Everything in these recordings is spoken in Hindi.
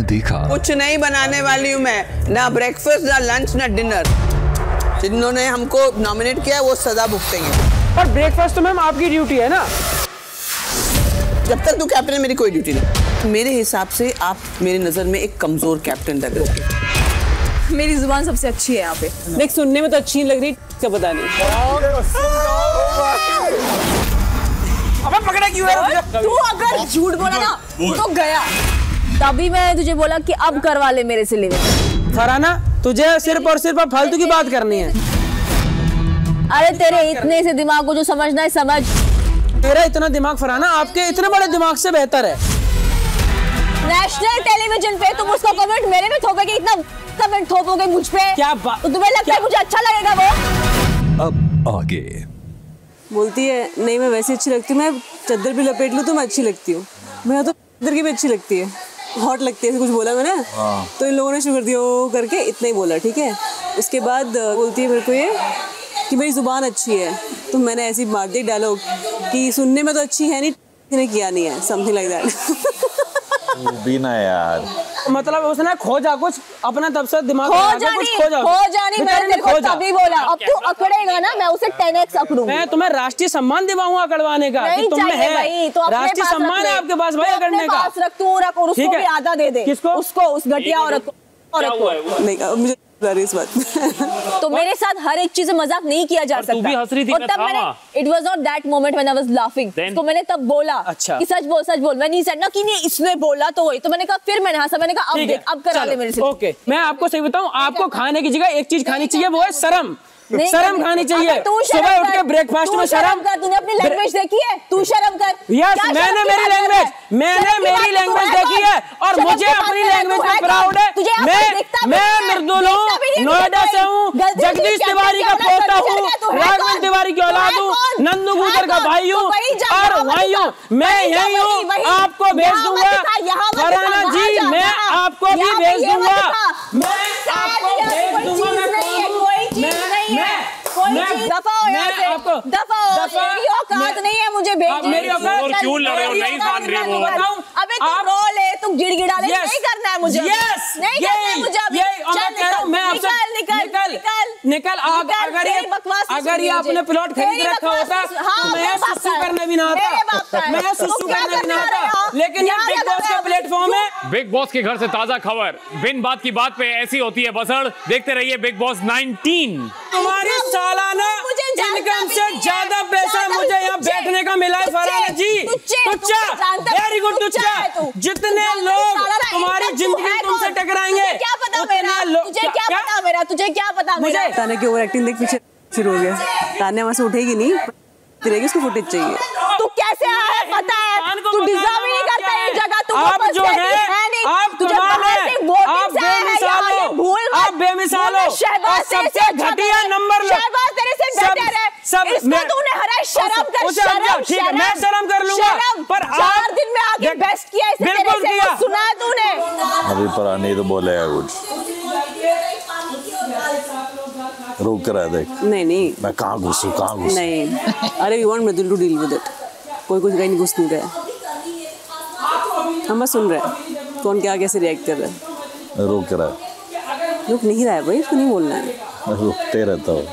उन्होंने देखा कुछ नहीं बनाने वाली हूँ मैं, ना ब्रेकफास्ट ना लंच ना डिनर। जिन्होंने हमको नॉमिनेट किया वो सजा भुगतेंगे। पर ब्रेकफास्ट तो मैम आपकी ड्यूटी है ना। जब तक तू कैप्टन है मेरी कोई ड्यूटी नहीं। मेरे हिसाब से आप मेरी नजर में एक कमजोर कैप्टन लग रहे हो। मेरी जुबान सबसे अच्छी है यहाँ पे। देख सुनने में तो अच्छी लग रही, क्या पता नहीं। अबे पकड़ा क्यों है? तू अगर झूठ बोला ना तो गया। तभी मैंने तुझे बोला कि अब करवा ले मेरे से लिविंग। फरहाना तुझे सिर्फ और सिर्फ फालतू की बात करनी है। अरे तेरे इतने से दिमाग को जो समझना है समझ। तेरा इतना दिमाग फरहाना आपके इतने बड़े दिमाग से बेहतर है। नेशनल टेलीविजन पे तुम उसका कमेंट मेरे में थोपोगे, इतना कमेंट थोपोगे मुझ पे। क्या बात? तो तुम्हें लगता है मुझे अच्छा लगेगा वो? अब आगे बोलती है नहीं मैं वैसे अच्छी लगती हूँ, मैं चद्दर भी लपेट लूँ तो मैं अच्छी लगती हूँ। मैं तो चद्दर की भी अच्छी लगती है, हॉट लगती है। ऐसे कुछ बोला मैंने तो इन लोगों ने शुरू कर दिया वो करके, इतना ही बोला ठीक है। उसके बाद बोलती है मेरे को ये कि मेरी जुबान अच्छी है, तो मैंने ऐसी मार दी डायलॉग कि सुनने में तो अच्छी है नहीं, किसी ने किया नहीं है, समथिंग लाइक दैट। बीना यार मतलब उसने खोजा कुछ अपना, तब से दिमाग खो जानी मैंने तेरे को तभी बोला। अब तू अकड़ेगा ना मैं उसे 10x अकड़ूंगी। मैं तुम्हें राष्ट्रीय सम्मान दिलाऊंगा अकड़वाने का। नहीं तुम में चाहिए है भाई, तो राष्ट्रीय सम्मान है आपके पास भाई अकड़ने का। रख तू रख और उसको भी आधा दे दे। किसको? उसको, उस घटिया औरत को। नहीं मुझे इस बात तो मेरे साथ हर एक चीज मजाक नहीं किया जा सकता। तू भी हंस रही थी, और तब मैंने it was not that moment when I was laughing. तो मैंने तब बोला कि सच बोल। मैं नहीं सेड ना कि नहीं इसने बोला तो वही, तो मैंने कहा फिर मैंने हंसा, मैंने कहा अब देख अब करा ले मेरे से। ओके मैं आपको सही बताऊं, आपको खाने की जगह एक चीज खानी चाहिए, वो है शर्म। शर्म खानी चाहिए। सुबह उठ के ब्रेकफास्ट में शर्म कर। तूने अपनी लैंग्वेज देखी है? तू शर्म कर। यस मैंने मेरी लैंग्वेज देखी है और मुझे अपनी लैंग्वेज पे प्राउड है। मैं मृदुल हूँ, नोएडा से हूँ, जगदीश तिवारी का पोता हूँ, राघवेंद्र तिवारी की औलाद हूँ, नंदू गुर्जर का भाई हूँ और भाई हूँ। मैं यही हूँ, आपको भेज दूंगा फरहाना जी, मैं आपको भी भेज दूंगा। दफा हो यहाँ से, दफा हो। मेरी औकात नहीं है मुझे भेजने की। क्यों लड़ रहे हो? नहीं मान रहे वो। अबे तू रोल है, तू गिड़गिड़ा ले, नहीं करना है मुझे। नहीं करना है मुझे अभी। निकल। अगर ये आपने प्लॉट खरीद रखा होता तो मैं सुसु करने भी ना आता, लेकिन ये बिग बॉस के प्लेटफॉर्म है। बिग बॉस के घर से ताजा खबर, बिन बात की बात पे ऐसी होती है बसड़। देखते रहिए बिग बॉस 19। तुम्हारी सालाना इनकम से ज्यादा पैसा मुझे यहाँ बैठने का मिला है फरहाना जी। तुच्चा, वेरी गुड तुच्चा। जितने लोग तुम्हारी जिंदगी तुमसे टकराएंगे, क्या पता मेरा, तुझे क्या पता मेरा, तुझे क्या पता मेरा। ताने की ओवर एक्टिंग देख पीछे शुरू हो गया। ताने वहां से उठेगी नहीं, रहेगी, उसको फुटेज चाहिए। तू कैसे आया पता है, तू डिजर्व ही नहीं करता ये जगह। तू आप जो है आप कमाल है, आप बेमिसाल हो, आप बेमिसाल हो और सबसे घटिया नंबर लो। शहबाज तेरे से बेटर है। इसको तूने हराया, शर्म कर। शर्म, ठीक है मैं शर्म कर लूंगा, पर 4 दिन में आगे बेस्ट किया इसे तेरे से, सुना है तूने? अभी पर नहीं तो बोलेगा कुछ। रुक रहा है देख। नहीं मैं कहाँ घुसूं नहीं। अरे we want Mridul to deal with it. कोई कुछ कहीं नहीं घुस नहीं रहा है, हम बस सुन रहे हैं कौन क्या कैसे रिएक्ट कर रहा है। रुक रहा है, रुक नहीं रहा है भाई, इसको नहीं बोलना है। रुकते रहता हूँ।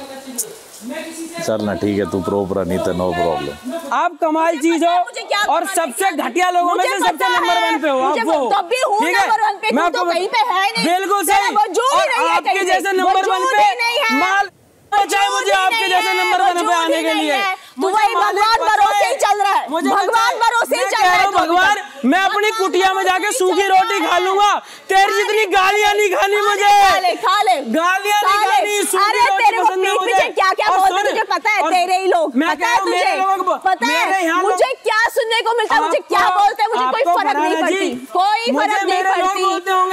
चल ना ठीक है, तू प्रोपर नहीं तो नो प्रॉब्लम। आप कमाल चीज हो और सबसे घटिया लोगों में से सबसे नंबर 1 पे हो आप। वो तब भी हूं नंबर 1 पे, तू तो कहीं पे है नहीं। बिल्कुल सही। और आपके जैसे नंबर 1 पे माल चाहे मुझे आपके जैसे नंबर 1 पे आने के लिए। तू वही भगवान भरोसे ही चल रहा है, भगवान भरोसे ही चल रहा है। भगवान मैं अपनी कुटिया में जाके सूखी रोटी खा लूंगा, तेरी जितनी गालियां नहीं खानी मुझे। खा ले गालियां नहीं खानी। अरे तेरे को पीठ पीछे क्या क्या बोलते तुझे पता है? तेरे ही लोग, पता है तुझे? पता है मुझे क्या सुनने को मिलता है, मुझे क्या बोलते हैं, मुझे कोई फर्क नहीं पड़ती, कोई फर्क नहीं पड़ती,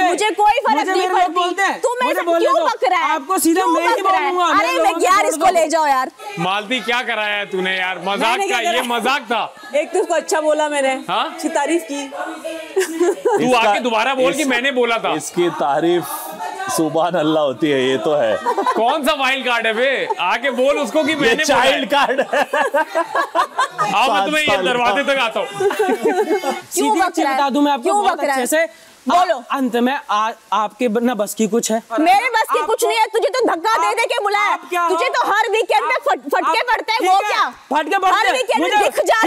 मुझे कोई फर्क नहीं पड़ती। तू मेरे से क्यों बक रहा है? आपको सीधा मैं ही बोलूंगा। अरे मैं यार इसको ले जाओ यार। मालती क्या कराया है तूने यार? मजाक का ये मजाक था। एक तो उसको अच्छा बोला मैंने, उसकी तारीफ की। तू आके दोबारा बोल कि मैंने बोला था। इसकी तारीफ सुभान अल्लाह होती है, ये तो है। कौन सा वाइल्ड कार्ड है बे? आके बोल उसको कि मैंने चाइल्ड कार्ड है। आओ मैं तुम्हें ये दरवाजे तक आता हूँ। सीधी बता दूं मैं आपको बहुत अच्छे से। बोलो। अंत में आपके न बस की कुछ है, मेरे बस की कुछ नहीं है। तुझे तो धक्का दे दे के बुलाया, तुझे तो हर वीकेंड पे फटके पड़ते हैं। वो क्या फटके पड़ते हर वीकेंड में दिख जा।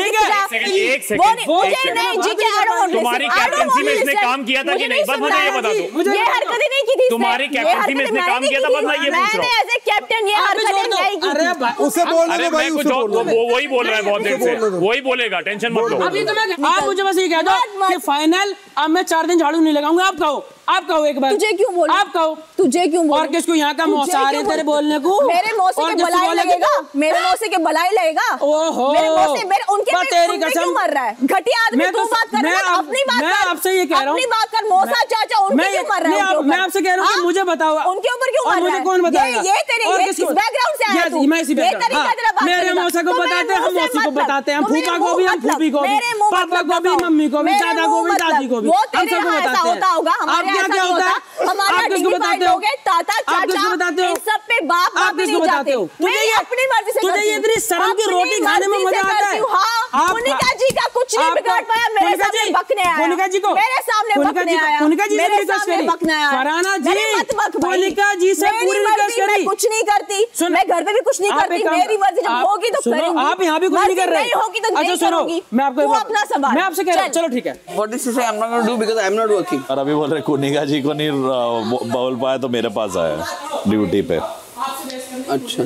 एक सेकंड मुझे नहीं जी के तुम्हारी कैप्टनसी में इसने काम किया था कि नहीं, बस मुझे ये बता दो। ये हरकतें नहीं की थी तुम्हारी कैप्टनसी में इसने काम किया था, बस मैं ये पूछ रहा हूँ। मैंने एज ए कैप्टन ये हरकतें नहीं की। उसे बोलने दो भाई, कुछ वही बोल रहा है बहुत देर से, वही बोलेगा, टेंशन मत लो। अभी तो आप मुझे बस ये कह दो कि फाइनल अब मैं 4 दिन झाड़ू नहीं लगाऊंगा। आप कहो एक बार। तुझे क्यों बोल? आप कहो। तुझे क्यों बोल? और किसको यहाँ का मौसा आ रही तेरे बोलने को? मेरे मौसे के बलाई लगेगा, मेरे मौसे के बलाई लगेगा। ओहो, मेरे मौसे उनके तेरी कसम क्यों मर रहा है? घटिया आदमी तू बात कर रहा है, अपनी बात कर। मैं आपसे ये कह रहा हूँ, अपनी बात कर। मौसा चाचा उनके क्यों मर रहा है? मैं आपसे कह रहा हूँ कि मुझे बताओ उनके ऊपर क्यों मर रहा है? मुझे कौन बताएगा? ये तेरे इस बैकग्राउंड से आया तू। मैं इसी बैकग्राउंड, मेरे मौसा को बताते हैं, हम मौसी को बताते हैं, फूफा को भी, हम फूफी को भी, पापा को भी, मम्मी को भी, दादा को भी, दादी को भी, हम सबको बताते हैं। आप क्या होता है? हमारा डिग्निफाइड लोग हैं, ताता चाचा इन सब पे बाप नहीं जाते हो। मैं अपनी मर्जी से तुझे ये इतनी शर्म की रोटी खाने में मजा आता है? हाँ, मोनिका जी का कुछ नहीं बिगाड़ पाया, मेरे सामने बकने आया। मोनिका जी को, मेरे सामने बकने आया, मोनिका जी मेरे सामने बकने आया। फरहाना जी, मोनिका जी से पूरी रिक्वेस्ट करी। कुछ नहीं करती, मैं घर पे भी कुछ नहीं करती। मेरी मर्जी जब होगी तो करूंगी। आप यहाँ भी कुछ नहीं कर रहे, नहीं होगी तो नहीं करूंगी। मैं आपको अपना सवाल, मैं आपसे कह रहा हूँ, चलो ठीक है। What is he saying? I'm not going to do because I'm not working. और अभी बोल रहे कोनिका जी को नहीं बोल पाया तो मेरे पास आया ड्यूटी पे। अच्छा,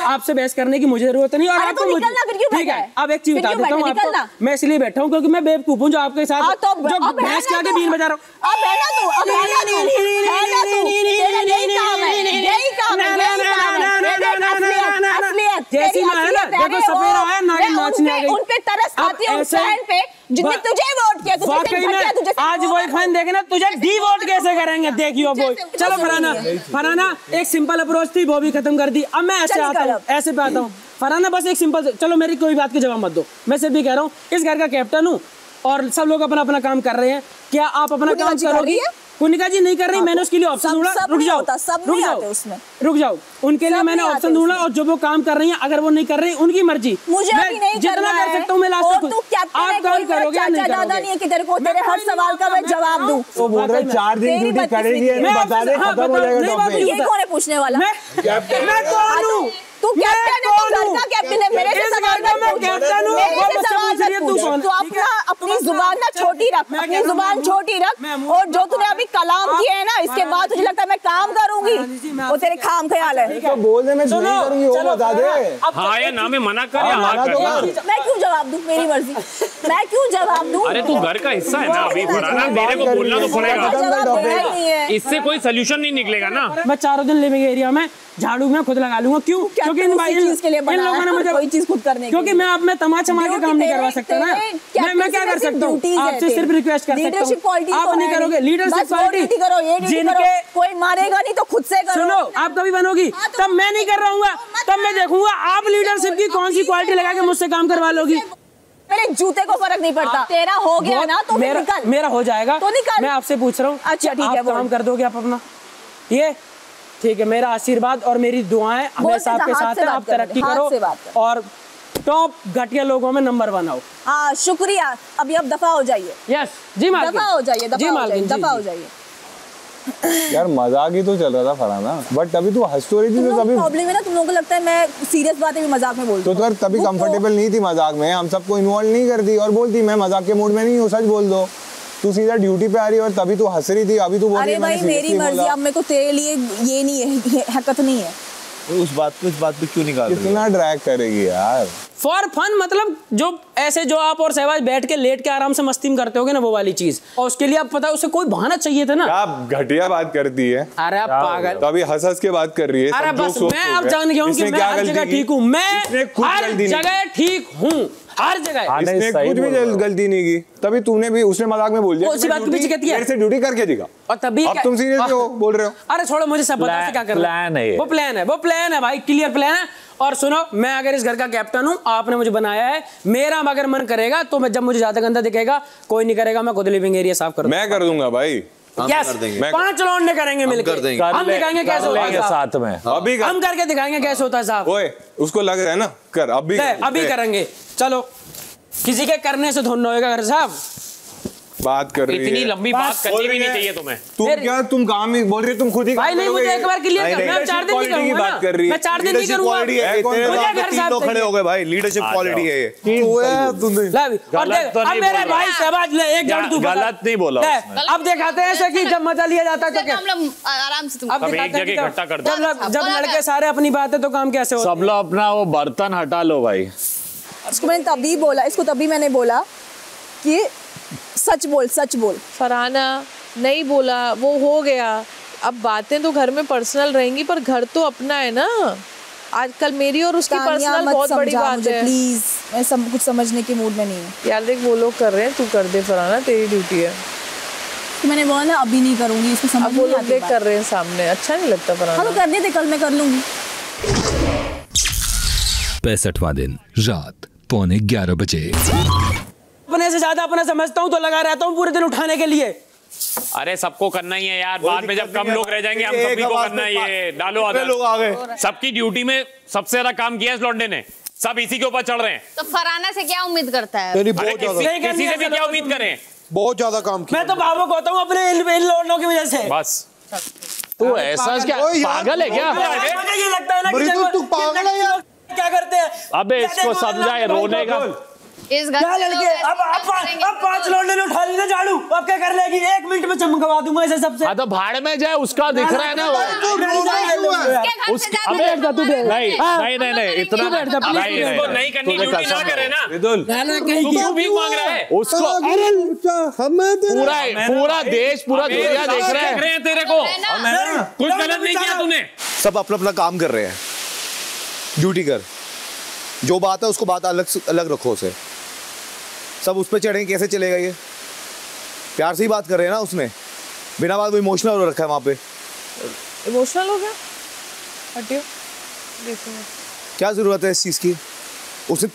आपसे बहस करने की मुझे जरूरत नहीं। और अरे आपको तो निकलना फिर क्यों ठीक बैठा है, है? अब एक चीज बता देता हूँ आपको, मैं इसलिए बैठा हूँ क्योंकि मैं बेवकूफ हूँ जो आपके साथ जो भैंस के आगे बीन बजा रहा हूँ। अब है ना तू, अब है ना तू, है ना तू, तेरा यही काम है, यही काम है, यही काम है। असलियत जैसी ना है ना, देखो सपेरा है ना कि नाचने आ गई। उन पे तरस खाती हूँ, उस बहन पे जिसने तुझे वोट किया, वाकई में आज वही खान देखे ना, तुझे डी वोट कैसे करेंगे देखियो वो। चलो फरहाना एक सिंपल अप्रोच थी, वो भी खत्म कर दी। अब मैं ऐसे आता हूँ, ऐसे पे आता हूँ। फरहाना बस एक सिंपल, चलो मेरी कोई बात के जवाब मत दो, मैं सिर्फ भी कह रहा हूँ इस घर का कैप्टन हूँ और सब लोग अपना अपना काम कर रहे हैं। क्या आप अपना काम करोगी? कुनिका जी नहीं कर रही, मैंने उसके लिए ऑप्शन ढूंढा। रुक जाओ, उनके लिए मैंने ऑप्शन ढूंढा और जो वो काम कर रही हैं, अगर वो नहीं कर रही उनकी मर्जी, मुझे भी नहीं जितना कर सकता हूँ मैं लास्ट तक। आप काम करोगे या नहीं दादा नहीं है कि तेरे को तेरे हर सवाल का मैं जवाब दूं। वो बोल रहे 4 दिन ड्यूटी करेगी, बता दे खत्म हो जाएगा टॉपिक। ये कौन है पूछने वाला? मैं कौन हूँ? तू कैप्टन है, तू घर का कैप्टन है। मेरे से सवाल कर, मैं कैप्टन हूँ, मेरे से सवाल कर। तू अपनी जुबान ना छोटी रख, अपनी जुबान छोटी रख। और जो तूने अभी कलाम किए हैं ना, इसके बाद तुझे लगता है मैं काम करूंगी, वो तेरे खाम ख्याल है। तो बोल दे मैं नहीं करूंगी, वो बता दे। हाँ या ना में मना कर या हाँ कर। मैं क्यों जवाब दूं? मेरी मर्जी, मैं क्यों जवाब दूं? अरे तू घर का हिस्सा है ना अभी, फरहाना मेरे को बोलना तो पड़ेगा, इससे कोई सोल्यूशन नहीं निकलेगा ना। मैं 4 दिन लिविंग एरिया में झाड़ू में खुद लगा लूंगा। क्यों? क्योंकि इन लोगों ने मुझे कोई चीज खुद करने, क्योंकि मैं आप में तमाचा मार के काम नहीं करवा सकता ना। मैं क्या कर सकता हूँ? आपसे सिर्फ रिक्वेस्ट कर सकता हूँ, आप नहीं करोगे। लीडरशिप क्वालिटी करो, ये जिनके कोई मारेगा नहीं तो खुद से करो। सुनो, आप कभी बनोगी तब मैं नहीं कर रहा हूँ, तब मैं देखूंगा आप लीडरशिप की कौन सी क्वालिटी लगा के मुझसे काम करवा लोगी। मेरे जूते को फर्क नहीं पड़ता, तेरा हो गया ना तो मेरा हो जाएगा तो निकल। मैं आपसे पूछ रहा हूँ, अच्छा ठीक है, काम कर दोगे आप अपना? ये ठीक है, मेरा आशीर्वाद और मेरी दुआएं हमेशा आपके साथ है। आप तरक्की करो और टॉप घटिया लोगों में नंबर 1 आओ। हाँ शुक्रिया, अभी अब दफा हो जाइए। यस जी मालकिन, दफा हो जाइए, दफा हो जाइए। यार मजाक ही तो चल रहा था फरहाना, बट तभी तू हंस तो रही थी, तो तभी प्रॉब्लम है ना, तुम लोगों को लगता है मैं सीरियस बातें भी मजाक में बोलती हूँ। तो तभी कंफर्टेबल नहीं थी मजाक में, हम सबको इन्वॉल्व नहीं करती और बोलती मैं मजाक के मूड में नहीं हूँ, सच बोल दो। तू सीधा ड्यूटी पे आ रही है और तभी तू हंस रही थी, अभी तू बोल रही है अरे भाई मेरी मर्जी, अब मेरे को तेरे लिए ये नहीं है, हरकत नहीं है। उस बात पे क्यों निकाल रही है? कितना ड्रैग करेगी यार फॉर फन, मतलब जो ऐसे जो आप और सहवाज बैठ के लेट के आराम से मस्ती में करते होगे ना, वो वाली चीज। और उसके लिए आप पता है उसे कोई बहाना चाहिए था ना। आप घटिया बात करती है। अरे आप पागल, तो अभी हंस के बात कर रही है। अरे बस मैं अब जान गया हूँ कि मैं हर जगह ठीक हूँ, मैं हर जगह ठीक हूँ, हर जगह। इसने कुछ भी गलती नहीं की, तभी तूने भी उसने मजाक में बोल दिया। उसी बात के पीछे कहती है मेरे से ड्यूटी करके दिखा, और तभी अब तुम सीरियस हो बोल रहे हो। अरे छोड़ो, मुझे सब पता है क्या कर रहा है। वो प्लान है भाई, क्लियर प्लान है। और सुनो, मैं अगर इस घर का कैप्टन हूँ, आपने मुझे बनाया है, मेरा अगर मन करेगा तो मैं, जब मुझे ज्यादा गंदा दिखेगा, कोई नहीं करेगा, मैं खुद लिविंग एरिया साफ कर दूंगा। मैं कर दूंगा भाई। यस, 5 लौंडे करेंगे मिलकर, हम दिखाएंगे कैसे होता है साथ में। अभी हम करके दिखाएंगे कैसे होता है साहब। ओए उसको लग रहा है ना, कर अभी करेंगे। चलो, किसी के करने से धुन होएगा घर साहब। बात कर रही है। इतनी लंबी बात करनी भी नहीं चाहिए तुम्हें। तुम काम ही बोल रही हो, तुम खुद ही भाई नहीं, मुझे एक बार क्लियर कर, मैं 4 दिन नहीं करूंगा बात कर रही है। मैं 4 दिन नहीं करूंगा। तीन लोग खड़े हो गए भाई, लीडरशिप क्वालिटी है ये। अब मेरे भाई शहबाज ले एक जड़ तू गलत नहीं बोला उसने। अब दिखाते हैं ऐसे कि जब मजा लिया जाता है तो क्या, आराम से तुम अब एक जगह इकट्ठा कर दो। जब लड़के सारे अपनी बात है तो काम कैसे होता है? सब लोग अपना वो बर्तन हटा लो भाई। इसको मैंने तभी बोला, इसको तभी मैंने बोला कि सच बोल, सच बोल। फरहाना नहीं बोला, वो हो गया। अब बातें तो घर में पर्सनल रहेंगी पर घर तो अपना है ना। आजकल मेरी और उसकी पर्सनल बहुत बड़ी बात है। प्लीज, मैं सब कुछ समझने के मूड में नहीं हूँ यार। देख वो लोग कर रहे हैं, तू कर दे फरहाना, तेरी ड्यूटी है। तो मैंने बोला ना अभी नहीं करूंगी, इसको समझ अब वो लोग देख कर रहे हैं सामने, अच्छा नहीं लगता फरहाना। हाँ तो करने दे, कल मैं कर लूंगी। 65वां दिन रात 11:15 बजे। अपने से ज्यादा अपना समझता हूँ तो लगा रहता हूँ पूरे दिन उठाने के लिए। अरे सबको करना ही है यार, बाद में जब कम लोग रह जाएंगे हम सभी को करना ही है। डालो आदत। लोग आ गए, सबकी ड्यूटी में सबसे ज्यादा काम किया इस लौंडे ने, सब इसी के ऊपर चढ़ रहे हैं। तो फरहाना से क्या उम्मीद करता है? किसी से भी क्या उम्मीद करें? बहुत ज्यादा काम किया। मैं तो भावुक होता हूँ अपने इन लौंडों की वजह से। बस तू ऐसा क्या पागल है क्या? मुझे ये लगता है ना कि तू पागल है यार, क्या करते हैं? अबे इसको समझाए, रोने का। इस घर क्या लड़के, अब 5 लौंडे ने उठा ली ना झाड़ू, अब क्या कर लेगी? 1 मिनट में चमकवा दूंगा इसे सबसे। हाँ तो भाड़ में जाए, उसका दिख रहा है ना वो। नहीं इतना नहीं करनी ड्यूटी ना करे ना। तू क्यों भीख मांग रहा है? उसको पूरा देश पूरा दुनिया देख रहा है तेरे को। कुछ गलत नहीं किया तूने। सब अपना अपना काम कर रहे हैं, ड्यूटी कर। जो बात है उसको बात अलग रखो उसे। सब उस पर चढ़ेंगे, कैसे चलेगा ये? प्यार से ही बात कर रहे हैं ना उसने, बिना बात वो इमोशनल हो रखा है वहाँ पे। इमोशनल हो गया? हटियो, देखो क्या जरूरत है इस चीज की? उसने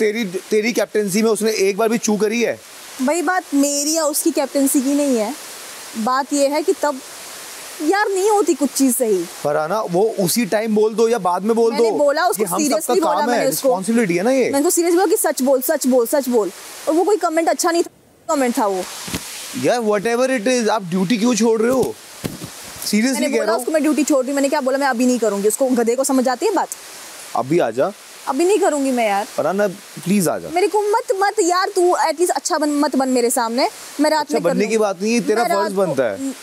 तेरी कैप्टेंसी में उसने एक बार भी चू करी है? भाई बात मेरी या उसकी कैप्टेंसी की नहीं है, बात ये है कि तब यार नहीं होती कुछ चीज सही। फरहाना वो उसी टाइम बोल दो या बाद में बोल दो। मैंने बोला उसको सीरियसली बोला, मैंने उसको रिस्पांसिबिलिटी है ना ये। मैंने उसको सीरियसली बोला कि सच बोल, सच बोल, सच बोल। और वो कोई कमेंट अच्छा नहीं था, कमेंट था वो। यार व्हाटएवर इट इज, आप ड्यूटी क्यों छोड़ रहे हो? सीरियसली कह रहा हूं। उसको मैं ड्यूटी छोड़ रही, मैंने क्या बोला? मैं अभी नहीं करूंगी। उसको गधे को समझ आती है बात? अभी आ जा। अभी नहीं करूंगी मैं यार। फरहाना प्लीज आ जा। मेरे को मत यार, तू एटलीस्ट अच्छा मत बन मेरे सामने। मैं रात में बनने की बात नहीं है, तेरा फर्ज बनता है।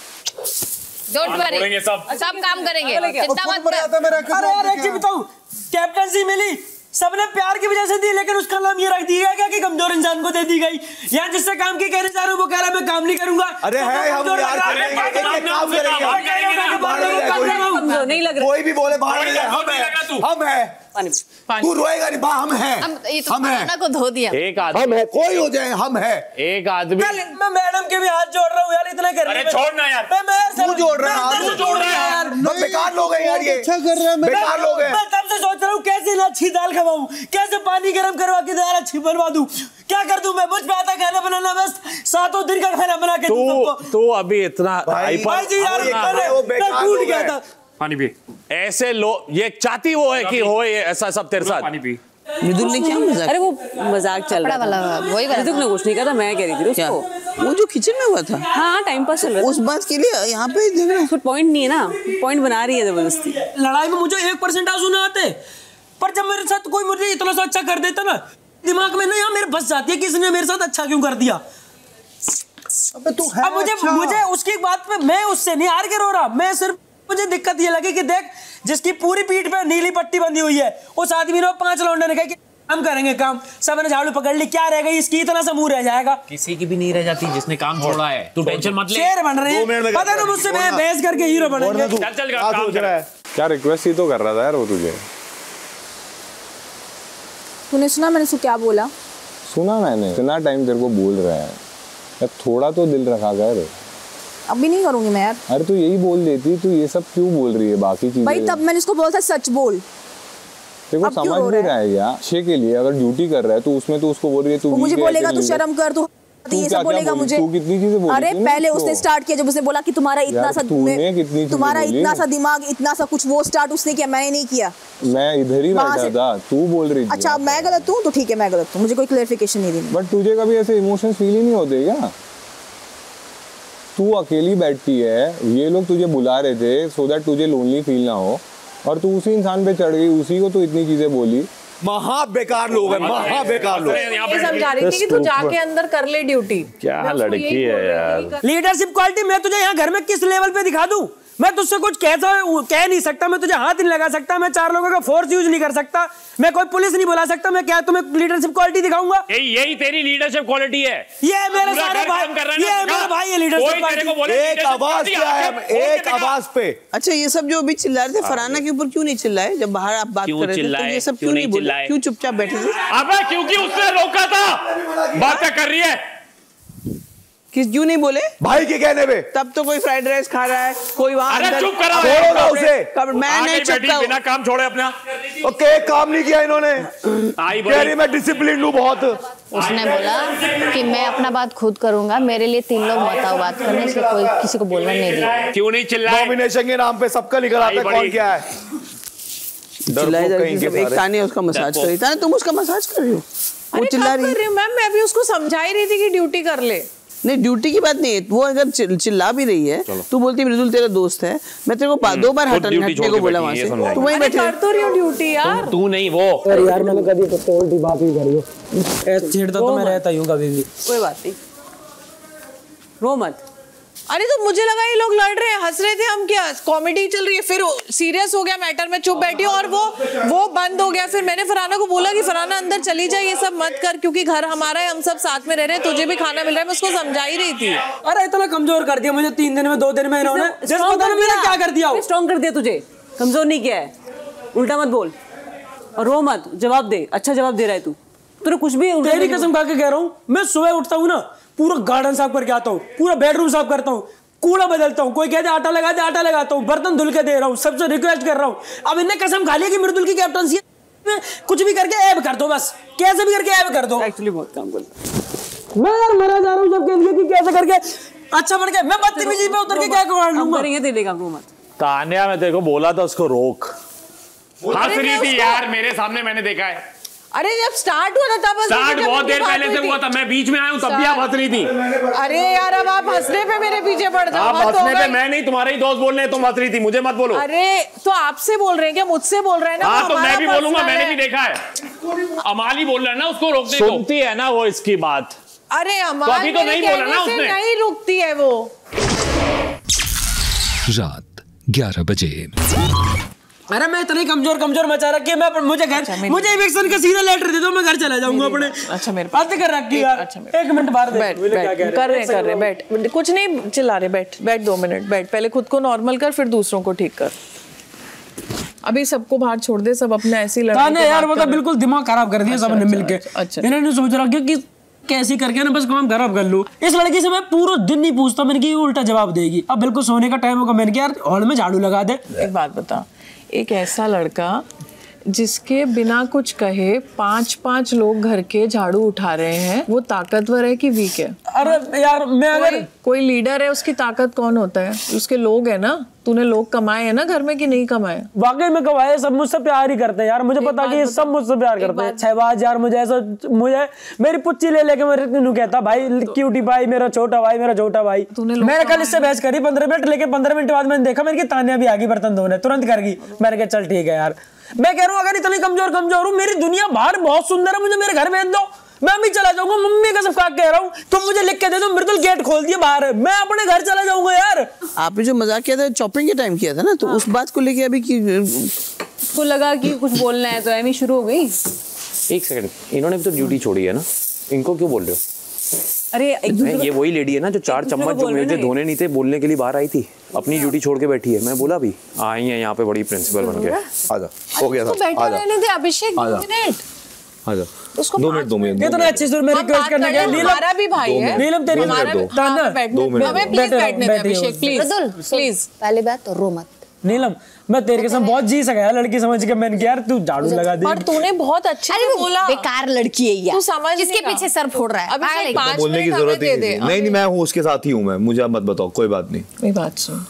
डोंट वरी, सब काम करेंगे, चिंता मत कर। अरे यार एक चीज बताऊं, कैप्टनसी मिली सबने प्यार की वजह से दी, लेकिन उसका नाम ये रख दिया क्या कि कमजोर इंसान को दे दी गई। यहाँ जिससे काम की कहने जा रहा हूँ वो कह रहा है मैं काम नहीं करूंगा। अरे है हम यार नहीं लग रहा। कोई भी बोले बाहर नहीं जाए, हम है। तू रोएगा नहीं, हम है, हम है। को धो दिया। एक आदमी हम है, कोई हो जाए हम है। एक आदमी मैं मैडम के भी हाथ जोड़ रहा हूँ यार, इतना कर रहे हैं। अरे छोड़ना यार, तू जोड़ रहा है, तू जोड़ रहा है यार। बेकार लोग हैं यार, ये अच्छा कर रहे हैं, बेकार लोग हैं। मैं तब से सोच रहा हूँ कैसे अच्छी दाल खवाऊं, कैसे पानी गर्म करवा के दाल अच्छी बनवा दूं, क्या कर दूं मैं? मुझ पे आता खाना बनाना, बस 7 दिन का खाना बना के तू अभी इतना भाई जी यार मैं टूट गया था। पानी पी। ऐसे लोग ये चाहती वो है कि हो ये ऐसा सब तेरे साथ। पानी पी। मृदुल ने क्या मजाक? अरे वो मजाक चल रहा था, वही मृदुल ने कुछ नहीं कहा था, मैं कह रही थी उसको। वो जो किचन में हुआ था, हाँ टाइम पास चल रहा था। उस बात के लिए यहाँ पे देख रहे हैं। पॉइंट नहीं है ना, पॉइंट बना रही है जबरदस्ती। लड़ाई में मुझे 1% आंसू ना आते, पर जब मेरे साथ कोई मुझे इतना सा अच्छा कर देता ना, दिमाग में ना यहाँ मेरे बस जाती है कि इसने मेरे साथ अच्छा क्यों कर दिया। अबे तू है अब मुझे उसकी बात पे मैं उससे नहीं हार के रो रहा, मैं सिर्फ मुझे दिक्कत ये लगी कि देख जिसकी पूरी पीठ पे नीली पट्टी बंधी हुई है, उस आदमी ने 5 लौंडे ने कहा कि हम करेंगे काम, सबने झाड़ू पकड़ ली, क्या रह गई इसकी? इतना सा मुंह रह जाएगा। किसी की भी नहीं रह जाती जिसने काम छोड़ा है। तू टेंशन मत ले, शेर बन रहे हैं, पता ना मुझसे मैं बहस करके हीरो बनेंगे। चल काम कर। क्या रिक्वेस्ट ही तो कर रहा था यार वो तुझे। तूने सुना मैंने उसको क्या बोला? सुना मैंने, इतना टाइम तेरे को बोल रहा है यार, थोड़ा तो दिल रखा कर। अभी नहीं करूंगी मैं यार। अरे तू यही बोल देती, तू ये सब क्यों बोल रही है बाकी चीजें? भाई तब मैंने उसको बोला था सच बोल। देखो समझ नहीं रहा है क्या? अच्छे के लिए अगर ड्यूटी कर रहा है तो उसमें तो उसको बोल रही है तू मुझे बोलेगा तू शर्म कर, तू ये सब बोलेगा मुझे। तू कितनी चीजें बोली? अरे पहले उसने स्टार्ट किया जब उसने बोला कि तुम्हारा इतना सा तुम्हारा इतना सा दिमाग, इतना सा कुछ, वो स्टार्ट उसने किया, मैंने नहीं किया। मैं इधर ही बैठा था, तू बोल रही थी। अच्छा मैं गलत हूँ तो ठीक है, मैं गलत हूँ, मुझे कोई क्लैरिफिकेशन नहीं देनी। बट तुझे कभी ऐसे इमोशंस फील ही नहीं होते क्या? तू अकेली बैठती है, ये लोग तुझे बुला रहे थे सो दैट तुझे लोनली फील ना हो, और तू उसी इंसान पे चढ़ गई, उसी को तू इतनी चीजें बोली। महा बेकार लोग हैं, महा बेकार लोग। ये समझा रही थी कि तू जाके अंदर कर ले ड्यूटी। क्या लड़की है यार। लीडरशिप क्वालिटी मैं तुझे यहाँ घर में किस लेवल पे दिखा दूं? मैं तुझसे कुछ कह नहीं सकता, मैं तुझे हाथ नहीं लगा सकता, मैं 4 लोगों का फोर्स यूज नहीं कर सकता, मैं कोई पुलिस नहीं बुला सकता, मैं क्या तुम्हें लीडरशिप क्वालिटी दिखाऊंगा? यही तेरी लीडरशिप क्वालिटी है। ये मेरे सारे भाई, ये मेरे भाई है लीडरशिप क्वालिटी। एक आवाज क्या है, एक आवाज पे। अच्छा, ये सब जो अभी चिल्ला रहे थे फरहाना के ऊपर क्यों नहीं चिल्लाए जब बाहर आप बात कर रहे थे? तो ये सब क्यों नहीं बोले, क्यों चुपचाप बैठे थे? अबे क्योंकि उसने रोका था। बात क्या कर रही है? क्यों नहीं बोले? भाई के कहने पे। तब तो कोई फ्राइड राइस खा रहा है, कोई वहां अरे चुप करा उसे। मैं नहीं चुप, बिना काम छोड़े अपना। ओके, काम नहीं किया इन्होंने। कह रही मैं डिसिप्लिन हूँ बहुत। उसने बोला कि मैं अपना बात खुद करूंगा, मेरे लिए 3 लोग मत आओ बात करने, इसलिए कोई किसी को बोलना नहीं दिया। क्यों नहीं चिल्लाए? नॉमिनेशन के नाम पे सबका निकल आता है कौन क्या है। एक तानिया उसका मसाज कर रही थी, तुम उसका मसाज कर रही हो, वो चिल्ला रही है। मैम मैं भी उसको समझा ही रही थी कि ड्यूटी कर ले। नहीं, ड्यूटी की बात नहीं है, वो अगर चिल्ला भी रही है, तू बोलती मृदुल तेरा दोस्त है, मैं तेरे को 2 बार हटने को बोला वहां से, तू वहीं बैठे कर तो रही हो ड्यूटी यार। तू नहीं वो। अरे यार मैंने कभी तो उल्टी बात ही करी हो, ऐसे छेड़ता तो मैं रहता हूं कभी भी। कोई बात नहीं, रो मत। अरे तो मुझे लगा ये लोग लड़ रहे हैं, हंस रहे थे हम, क्या कॉमेडी चल रही है, फिर सीरियस हो गया मैटर, में चुप बैठी और वो बंद हो गया। फिर मैंने फरहाना को बोला कि फरहाना अंदर चली जाए, ये सब मत कर, क्योंकि घर हमारा है, हम सब साथ में रह रहे हैं, तुझे भी खाना मिल रहा है। मैं उसको समझा ही रही थी। अरे इतना कमजोर कर दिया मुझे 3 दिन में, 2 दिन में इन्होंने। क्या कर दिया? स्ट्रॉन्ग कर दिया तुझे, कमजोर नहीं किया है। उल्टा मत बोल और रो मत, जवाब दे। अच्छा जवाब दे रहा है तू, तूने कुछ भी। तेरी कसम खा के कह रहा हूँ, मैं सुबह उठता हूँ ना, पूरा गार्डन साफ करके आता हूँ, पूरा बेडरूम साफ करता हूँ, कूड़ा बदलता हूँ, कोई कहते आटा लगा दे आटा लगाता हूँ, बर्तन धुल के दे रहा हूँ, सबसे रिक्वेस्ट कर रहा हूँ। अब इन्हें कसम खा लिया कि मृदुल की कैप्टनसी कुछ भी करके ऐब कर दो, बस कैसे भी करके ऐब कर दो। एक्चुअली बहुत काम करता मैं यार मरा जा रहा हूँ सबके लिए कि कैसे करके अच्छा बन के मैं बदतमीजी पे उतर के क्या कर लूंगा। करेंगे तेरे काम, रो मत। तान्या मैं तेरे को बोला था उसको रोक। हंस रही थी यार मेरे सामने, मैंने देखा है। अरे जब स्टार्ट हुआ था तब स्टार्ट बहुत देर पहले से हुआ था, मैं बीच में आया हूँ तब भी आप हंस रही थी। अरे यार अब आप हंसने पे मेरे पीछे पड़ जाओ। आप हंसने पे, मैं नहीं, तुम्हारे ही दोस्त बोल रहे हैं, तुम हंस रही थी, मुझे मत बोलो। अरे तो आपसे बोल रहे हैं क्या, मुझसे बोल रहे हैं ना? हाँ तो मैं भी बोलूंगा, मैंने भी देखा है। अमाली बोल रहा है ना, उसको रोकने को। सुनती है ना वो इसकी बात। अरे अमाल अभी तो नहीं बोला ना उसने, नहीं रुकती है वो। रात 11 बजे। अरे मैं इतनी कमजोर मचा रखी है, मैं मुझे इविक्शन का सीधा लेटर दे दो, मैं घर चला जाऊंगा अपने। अच्छा मेरे पास कर रखी यार। एक मिनट बाहर बैठ कर रहे बैठ, कुछ नहीं चिल्ला रहे, बैठ 2 मिनट बैठ, पहले खुद को नॉर्मल कर, फिर दूसरों को ठीक कर। अभी सबको बाहर छोड़ दे, सब अपना ऐसी लड़ाई यार, वो तो बिल्कुल दिमाग खराब कर दिया सबने मिलके। अच्छा इन्होंने सोच रखा कि कैसी करके ना बस काम खराब कर लूं। इस लड़की से मैं पूरा दिन नहीं पूछता, मैंने कि उल्टा जवाब देगी। अब बिल्कुल सोने का टाइम होगा, मैंने कि यार हॉल में झाड़ू लगा दे। एक बात बता, एक ऐसा लड़का जिसके बिना कुछ कहे 5-5 लोग घर के झाड़ू उठा रहे हैं, वो ताकतवर है कि वीक है? अरे यार मैं अगर कोई लीडर है, उसकी ताकत कौन होता है? उसके लोग है ना। तूने लोग कमाए हैं ना घर में कि नहीं कमाए? वाकई में कमाए, सब मुझसे प्यार ही करते हैं यार, मुझे पता कि ये सब मुझसे प्यार करते हैं। शहबाज यार मुझे मेरी पुच्ची ले लेके मेरे कहता भाई क्यूटी भाई मेरा छोटा भाई, मेरा छोटा भाई। मैंने कल इससे बहस करी 15 मिनट, लेके 15 मिनट बाद मैंने देखा मैंने तान्या भी आ गई बर्तन धोने, तुरंत कर गई। मैंने कहा चल ठीक है यार, मैं कह रहा हूँ अगर इतनी कमजोर हूँ, मेरी दुनिया बाहर बहुत सुंदर है, मुझे मेरे घर भेज दो, मैं भी चला जाऊंगा। मम्मी का सब कह रहा हूँ, तुम मुझे लिख के दे दो मृदुल गेट खोल दिया बाहर है, मैं अपने घर चला जाऊंगा यार। आपने जो मजाक किया था चॉपिंग के टाइम किया था ना, तो उस बात को लेके अभी को लगा कि कुछ बोलना है तो एमी शुरू हो गई। एक सेकंड, इन्होंने भी तो ड्यूटी छोड़ी है ना, इनको क्यों बोल रहे हो? अरे ये वही लेडी है ना जो 4 चम्मच जो मुझे धोने नहीं थे बोलने के लिए बाहर आई थी, अपनी ड्यूटी छोड़ के बैठी है। मैं बोला भी आई है यहाँ पे बड़ी प्रिंसिपल बन के। आजा हो गया था, आजा अभिषेक 2 मिनट, आजा 2 मिनट। इतने अच्छे से मैं रिक्वेस्ट करने गया, हमारा भी भाई है नीलम, तेरी प्लीज बैठने दे अभिषेक, प्लीज पहली बात तो रो मत। नीलम मैं तेरे के साथ बहुत जी सका लड़की समझ के, मैंने यार तू झाड़ू लगा दे। और तूने बहुत अच्छे से बोला, बेकार लड़की है यार, तू समझ किसके पीछे सर फोड़ रहा है? अभिषेक 5 बोलने की जरूरत ही नहीं, मैं हूँ उसके साथ ही हूँ, मैं मुझे मत बताओ, कोई बात नहीं। मेरी बात सुन,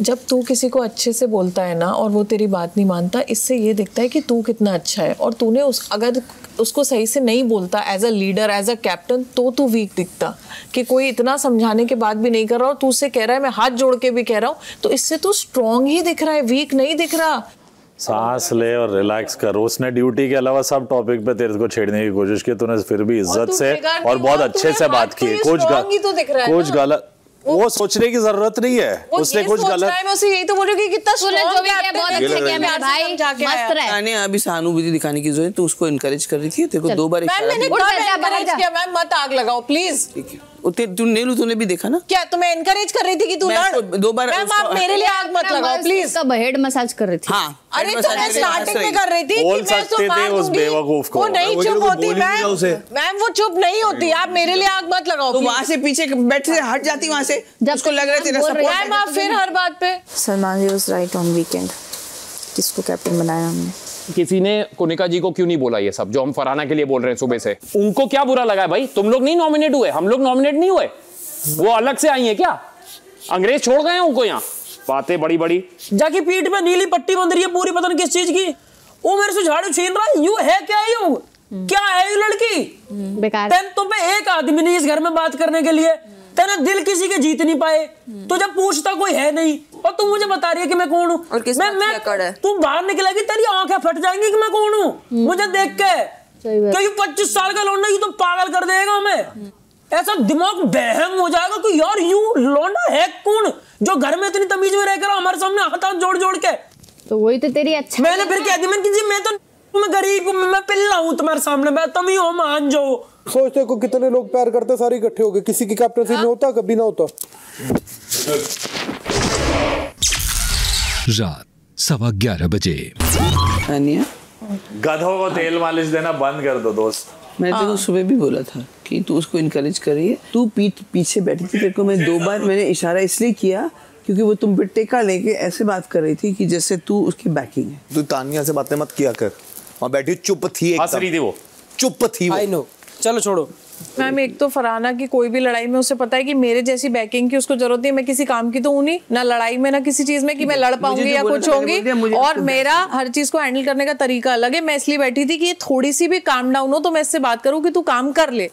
जब तू किसी को अच्छे से बोलता है ना और वो तेरी बात नहीं मानता, इससे ये दिखता है कि तू कितना अच्छा है। और तूने उस अगर उसको सही से नहीं बोलता as a leader, as a captain, तो तू वीक दिखता। कि कोई इतना समझाने के बाद भी नहीं कर रहा और तू उससे कह रहा है मैं हाथ जोड़ के भी कह रहा हूँ, तो इससे तू स्ट्रॉन्ग ही दिख रहा है, वीक नहीं दिख रहा। सांस ले और रिलैक्स कर। उसने ड्यूटी के अलावा सब टॉपिक पे तेरे को छेड़ने की कोशिश की, तूने फिर भी इज्जत से और बहुत अच्छे से बात की। कुछ गलत वो सोचने की जरूरत नहीं है, उसने कुछ गलत। मैं उसे यही तो बोल रही हूँ कि कितना जो भी किया बहुत अच्छा किया मेरा भाई, मस्त रहे। अभी सहानुभूति दिखाने की जरूरत, तो उसको इनकरेज कर रही थी। तेरे को 2 बार मैंने इनकरेज किया। मैम मत आग लगाओ प्लीज। तूने भी देखा ना क्या? तुम्हें इनकरेज कर रही थी कि तू लड़। 2 बार मैम आप मेरे लिए आग मत लगाओ प्लीज। सब हेड मसाज कर रही थी। हाँ, अरे तो मैं स्टार्टिंग में कर रही थी बोल सकते थे उस बेवकूफ को। वो नहीं चुप होती मैम, वो चुप नहीं होती। आप मेरे लिए आग मत लगाओ। तो वहाँ से पीछे बैठ से हट जाती वहाँ से, उसको लग रहा है तेरा सपोर्ट। मैम आप फिर हर बात पे। सलमान जी वाज राइट ऑन वीकेंड, किसको कैप्टन बनाया हमने? किसी ने कोनिका जी को क्यों नहीं बोला ये सब जो हम फरहाना के लिए बोल रहे हैं सुबह से? उनको क्या बुरा लगा है भाई? तुम लोग नहीं नॉमिनेट हुए, हम लोग नॉमिनेट नहीं हुए, वो अलग से आई है क्या? अंग्रेज छोड़ गए हैं उनको यहाँ? बातें बड़ी बड़ी। जाके पीठ पे नीली पट्टी बंध रही है पूरी, पता नहीं किस चीज की। वो मेरे से झाड़ू छीन रहा है। यू है क्या? यू क्या है ये लड़की? बेकार। तेन तो पे एक आदमी नहीं इस घर में बात करने के लिए, तेरा दिल किसी के जीत नहीं पाए, तो जब पूछता कोई है नहीं, और तू मुझे बता रही है कि मैं कौन हूँ? मैं तू बाहर निकलेगी तेरी आंखें फट जाएंगी कि मैं कौन हूँ मुझे देख के। क्योंकि 25 साल का लौंडा ये तो पागल कर देगा हमें। ऐसा दिमाग बहम हो जाएगा कि यार यू लौंडा है कौन जो घर में इतनी तमीज में रहकर हमारे सामने हाथ जोड़ जोड़ के। तो वही तो तेरी अच्छा। मैंने फिर कह दी, मैं तो मैं गरीब हूँ, मैं पिल्ला हूँ तुम्हारे सामने, मैं तुम ही हो मान जाओ। सोचते को कितने लोग प्यार करते सारे इकट्ठे हो गए, किसी की कैप्टनसी नहीं होता, कभी ना होता। रात 11:15 बजे। गधों को तेल मालिश देना बंद कर दो दोस्त। मैंने तेरे को सुबह भी बोला था कि तू उसको इनकरेज कर रही है। तू पीछे बैठी थी, तेरे को मैं 2 बार मैंने इशारा इसलिए किया क्योंकि वो तुम पे टेका लेके ऐसे बात कर रही थी कि जैसे तू उसकी बैकिंग है। तू तानिया से बातें मत किया कर। वहाँ बैठी चुप थी, एकदम वो चुप थी। आई नो, चलो छोड़ो। मैम एक तो फरहाना की कोई भी लड़ाई में उसे पता है कि मेरे जैसी बैकिंग की उसको जरूरत नहीं है। मैं किसी काम की तो हूँ नहीं, ना लड़ाई में ना किसी चीज में कि मैं लड़ पाऊंगी या कुछ होंगी। और मेरा हर चीज को हैंडल करने का तरीका अलग है। मैं इसलिए बैठी थी कि ये थोड़ी सी भी काम डाउन हो तो मैं इससे बात करूँ कि तू काम कर ले।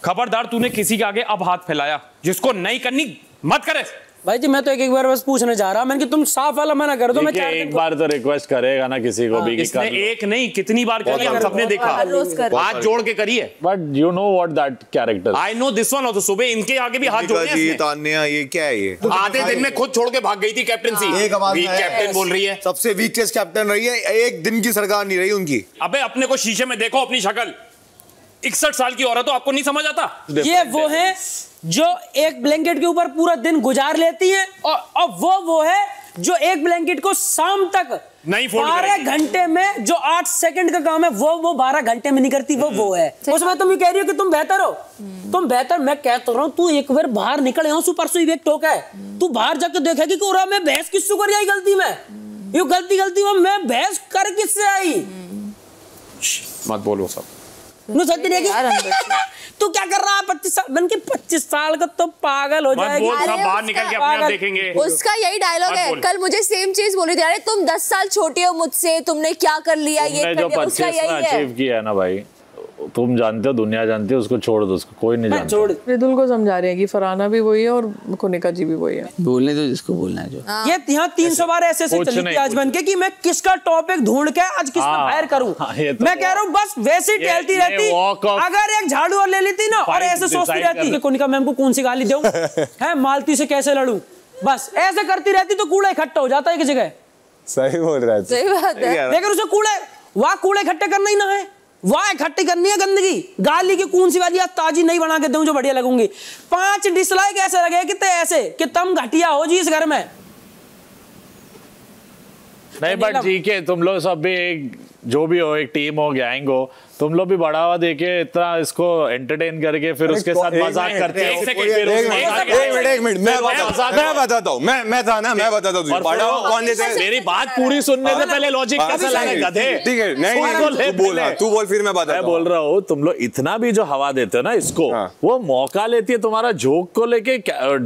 खबरदार, तूने किसी के आगे अब हाथ फैलाया, जिसको नहीं करनी मत करे। भाई जी मैं तो एक बार बस पूछने जा रहा, मैंने कि तुम साफ वाला मना कर दो। मैं एक बार तो रिक्वेस्ट करेगा ना किसी को भी। इसने एक नहीं कितनी बार करी, हम सबने देखा, हाथ जोड़ के करी है। But you know what that character. I know this one also. सुबह इनके आगे भी हाथ जोड़े हैं इसने। तानिया ये क्या है? ये आधे दिन में खुद छोड़ के भाग गई थी कैप्टनसी। वीक कैप्टन बोल रही है, सबसे वीकेस्ट कैप्टन रही है, एक दिन की सरकार नहीं रही उनकी। अबे अपने को शीशे में देखो, अपनी शक्ल। 61 साल की औरत हो, आपको नहीं समझ आता? ये वो है जो एक ब्लैंकेट के ऊपर पूरा दिन गुजार लेती है, और वो है जो एक ब्लैंकेट को शाम तक नहीं फोल्ड 12 घंटे में जो 8 सेकंड का काम है वो 12 घंटे में नहीं करती। वो है। उसमें तुम ये कह रही हो कि तुम बेहतर हो। तुम बेहतर, मैं कहता रहा हूँ तू एक बार बाहर निकल, यहाँ से परसों ही टोका है, तू बाहर जाके देखेगी कि ओरा मैं बहस किससे कर आई गलती में, यू गलती वो मैं बहस कर किससे आई। मत बोलो सब। तू क्या कर रहा है? 25 साल बन के 25 साल का तो पागल हो जाएगी। बाहर निकल के अपने आप देखेंगे। उसका यही डायलॉग है, कल मुझे सेम चीज बोली थी, अरे तुम 10 साल छोटे हो मुझसे, तुमने क्या कर लिया, ये कर लिया। उसका यही है। अचीव किया है ना भाई, तुम जानते हो, दुनिया जानती है, उसको छोड़ दो, उसको कोई नहीं जानता। छोड़। रिदुल को समझा रहे हैं कि फरहाना भी वही है और कोनिका जी भी वही है। बोलने दो जिसको बोलना है। जो ये यहाँ 300 बार ऐसे चली थी आज बन के कि मैं किसका टॉपिक ढूंढ के आज किस पे फायर करूं। मैं कह रहा हूँ बस वैसे ही टहलती रहती। अगर एक झाड़ू और ले लेती ना और ऐसे सोचती रहती कि कोनिका मैम को कौन सी गाली दूं, है मालती से कैसे लड़ूं, बस ऐसे करती रहती तो कूड़ा इकट्ठा हो जाता है एक जगह। सही बोल रहा है, सही बात है। लेकिन उसे कूड़े इकट्ठे करना ही ना है, वह इकट्ठी करनी है गंदगी। गाली की कौन सी वाली ताजी नहीं बना के दूं जो बढ़िया लगूंगी। 5 डिसलाइक ऐसे लगे कि ऐसे कि तुम घटिया हो जी इस घर में। नहीं बट ठीक है, तुम लोग सब भी एक जो भी हो, एक टीम हो, गैंग हो, तुम लोग भी बढ़ावा देके इतना इसको एंटरटेन करके फिर उसके साथ मजाक करते हो। एक मिनट मैं बताता हूँ। मैं था ना, मैं बताता हूँ बढ़ावा कौन देता है। मेरी बात पूरी सुनने से पहले लॉजिक कैसे लगा गधे? ठीक है, नहीं तू बोल फिर मैं बताता हूँ। मैं बोल रहा हूँ तुम लोग इतना भी जो हवा देते हो ना इसको, वो मौका लेती है तुम्हारा जोक को लेके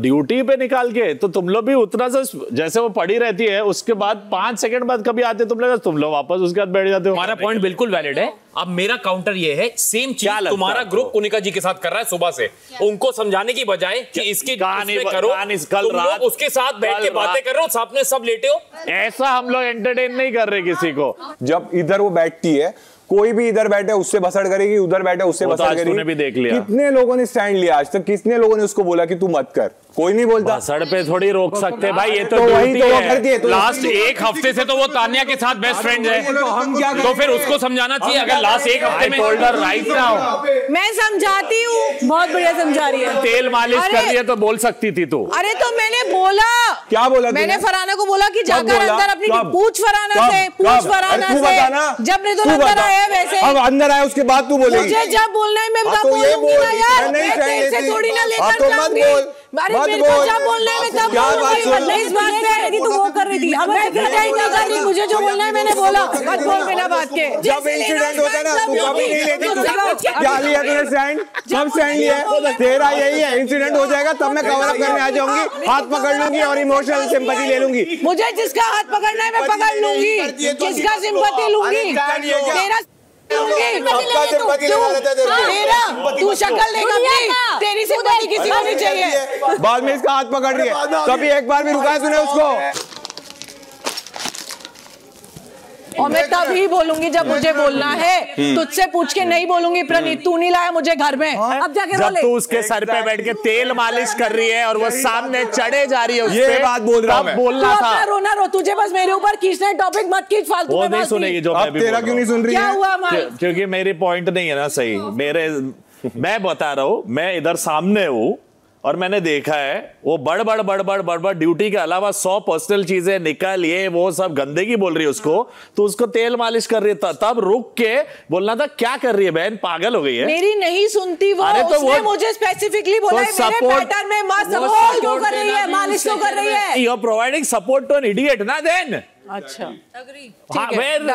ड्यूटी पे निकाल के, तो तुम लोग भी उतना सा जैसे वो पड़ी रहती है, उसके बाद 5 सेकंड बाद कभी आते तुम लोग वापस उसके बाद बैठ जाते जाते हो। हमारा पॉइंट बिल्कुल वैलिड है। अब मेरा काउंटर ये है, सेम चीज तुम्हारा ग्रुप कुनिका जी के साथ कर रहा है सुबह से, उनको समझाने की बजाय कि इसकी कहानी करो, कल तुम रात लोग उसके साथ बैठ के बातें कर रहे हो, सामने सब लेटे हो। ऐसा हम लोग एंटरटेन नहीं कर रहे किसी को। जब इधर वो बैठती है, कोई भी इधर बैठे उससे बसड़ करेगी, उधर बैठे उससे बसड़ करेगी। तूने भी देख लिया। कितने लोगों ने स्टैंड लिया आज तक, कितने लोगों ने उसको बोला कि तू मत कर, कोई नहीं बोलता। बसड़ पे थोड़ी रोक सकते भाई, ये तो वही तो वो करती है। लास्ट एक हफ्ते से तो वो तानिया के साथ बेस्ट फ्रेंड है, तो फिर उसको समझाना चाहिए। अगर लास्ट एक हफ्ते में राइट नाउ मैं समझाती हूँ, बहुत बढ़िया समझा रही है। तेल मालिश कर रही है तो बोल सकती थी तू। अरे तो मैंने बोला, क्या बोला? मैंने फरहाना को बोला कि जाकर अंदर अपनी पूछ फरहाना से, पूछ फरहाना से। जब मृदुल अंदर आया वैसे, अब अंदर आया उसके बाद तू बोलेगी। मुझे जब बोलना है मैं तब बोलूंगी ना यार, मैं तेरे से थोड़ी ना लेकर जाऊंगी। अरे मेरे को जब बोलना है मैं तब बोलूंगी। इस बात पे तू वो कर रही थी, मैं प्रिटेंड नहीं कर रही, मुझे जो बोलना है मैंने बोला, मत बोल बिना बात के। जब इंसिडेंट होता है ना, तू कभी नहीं लेती। क्या लिया तूने स्टैंड? कब स्टैंड लिया? तेरा यही है, इंसिडेंट हो जाएगा तब मैं कवर अप करने आ जाऊंगी, हाथ पकड़ लूंगी और इमोशनल सिंपैथी ले लूंगी। मुझे जिसका हाथ पकड़ना है मैं पकड़ लूंगी, जिसका सिंपैथी लूंगी। तेरा तू शक्ल देगा अपनी, तेरी सिंपैथी किसी को नहीं चाहिए। बाद में इसका हाथ पकड़ रही है, कभी एक बार भी रुका तूने उसको? और मैं तभी बोलूंगी जब मुझे बोलना है, तुझसे पूछ के नहीं बोलूंगी प्रणीत, तू नहीं लाया मुझे घर में। अब जाके जब तू उसके सर पे बैठ के तेल मालिश कर रही है और वो सामने चढ़े जा रही है, ये बात बोल रहा हूं मैं। बोलना था। रोना रो, तुझे बस मेरे ऊपर खींचना है, टॉपिक मत खींच फालतू। वो नहीं सुनेगी जो मैं भी तेरा क्यों नहीं सुन रही है? क्या हुआ? क्योंकि मेरी पॉइंट नहीं है ना सही। मैं बता रहा हूं, मैं इधर सामने हूं और मैंने देखा है वो बड़ ड्यूटी के अलावा 100 पर्सनल चीजें निकल, ये वो सब गंदगी बोल रही है उसको, तो उसको तेल मालिश कर रही है। तब रुक के बोलना था क्या कर रही है बहन, पागल हो गई है? मेरी नहीं सुनती वो। अरे तो उसने मुझे स्पेसिफिकली बोला है मेरे पैटर्न में मस्त बोल कर रही है, मालिश तो कर रही है। You are providing support to an idiot ना देन। अच्छा,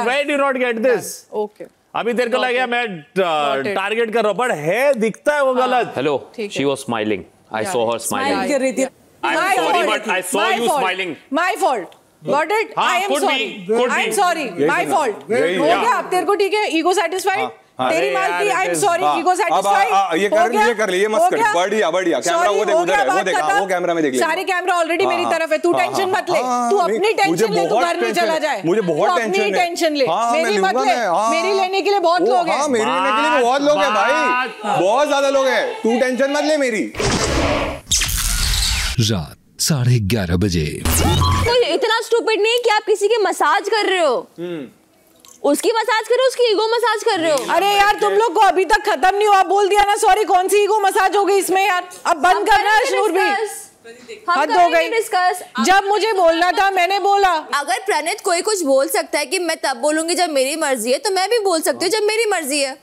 where do you not get this? Okay, अभी तेरे को लगा मैं टारगेट कर रहा हूं, बट है दिखता है वो गलत। Hello, she was smiling, I saw her smiling. कर रही थी। I'm sorry, but I saw you smiling. My fault. Got it? I am sorry. I am sorry. My fault. हो गया अब तेरे को ठीक है? Ego satisfied? तेरी मालती I am sorry. Ego satisfied? ये कर ली, ये मस्त कर। बढ़िया। कैमरा वो देख, उधर है, वो देखा, वो कैमरा में देख ले। सारे कैमरा ऑलरेडी मेरी तरफ है, तू टेंशन मत ले। तू अपनी टेंशन ले, तू घर में चला जाए। मुझे बहुत टेंशन ले, मेरी मत ले। मेरी लेने के लिए बहुत लोग हैं। मेरी लेने के लिए बहुत लोग हैं भाई, बहुत ज्यादा लोग हैं। तू टेंशन मत ले मेरी। रात 11:30 बजे। कोई इतना स्टूपिड नहीं कि आप किसी के मसाज कर रहे हो, उसकी मसाज कर रहे हो, उसकी ईगो मसाज कर रहे हो। अरे यार तुम लोग को अभी तक खत्म नहीं हुआ, बोल दिया ना सॉरी, कौन सी ईगो मसाज हो गई इसमें यार? अब बंद करना शूर भी, हद हो गई। डिस्कस जब मुझे बोलना था मैंने बोला। अगर प्रणीत कोई कुछ बोल सकता है कि मैं तब बोलूंगी जब मेरी मर्जी है, तो मैं भी बोल सकती हूँ जब मेरी मर्जी है।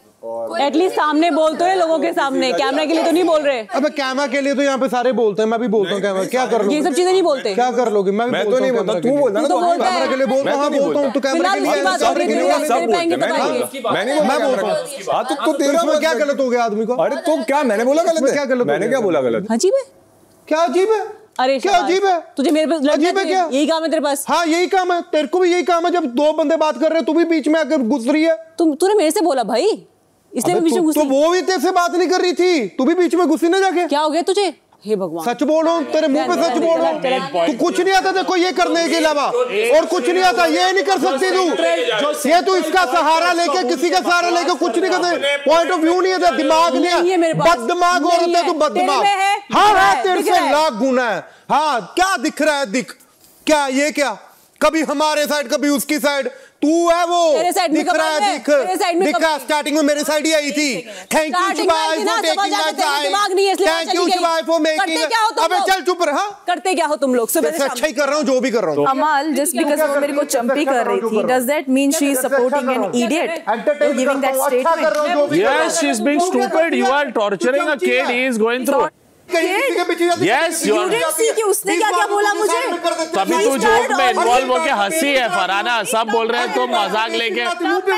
एटलीस्ट सामने बोल तो है, लोगों के सामने, कैमरा के लिए तो नहीं बोल रहे। अबे कैमरा के लिए तो यहाँ पे सारे बोलते हैं, मैं भी बोलता हूँ कैमरा। क्या कर लोगे? ये सब चीजें नहीं बोलते। क्या कर लोगे? मैं तो नहीं बोलता, तू बोलता ना। कैमरा के लिए बोलता हूँ, बोलता हूँ तो कैमरा के लिए मैं बोलता हूँ। हाँ तो तेरा क्या गलत हो गया आदमी को? अरे तो क्या मैंने बोला गलत है? क्या गलत? मैंने क्या बोला गलत? अजीब है। क्या अजीब है? अरे क्या अजीब है? तुझे मेरे पास अजीब है क्या? यही काम है तेरे पास? हाँ यही काम है, तेरे को भी यही काम है। जब दो बंदे बात कर रहे हैं तू भी बीच में आकर घुस रही है। तूने मेरे से बोला भाई, इसलिए बीच में घुसी। तो वो भी तेरे से बात नहीं कर रही थी, तू भी बीच में घुसी ना जाके। क्या हो गया तुझे? हे भगवान, सच बोलो, तेरे मुंह पे सच बोलो। तू कुछ नहीं आता देखो ये करने के अलावा, और कुछ नहीं आता, ये नहीं कर सकती तू। ये तू इसका सहारा लेके, किसी का सहारा लेके कुछ नहीं करते। पॉइंट ऑफ व्यू नहीं है, दिमाग नहीं है, बददिमाग औरत है तू, बददिमाग। हाँ तेरे से लाख गुना है। हाँ क्या दिख रहा है? दिख क्या? ये क्या? कभी हमारे साइड कभी उसकी साइड, तू है वो दिख रहा है। दिख स्टार्टिंग में मेरे साइड ही आई थी। थैंक यू शिवाय for taking my time, thank you शिवाय फॉर मेकिंग। अबे चल चुप रह। करते क्या हो तुम लोग? सुबह से अच्छा ही कर रहा हूँ जो भी कर रहा हूँ। अमाल जस्ट बिकॉज़ वो मेरे को चंपी कर रही थी, does that mean she is supporting an idiot giving that statement? Yes, she is being stupid. You are torturing a kid. He is going through. Yes, उसने क्या क्या बोला मुझे? तभी तू जोक में इन्वॉल्व होके हंसी है फरहाना। सब बोल रहे हैं तुम मजाक लेके,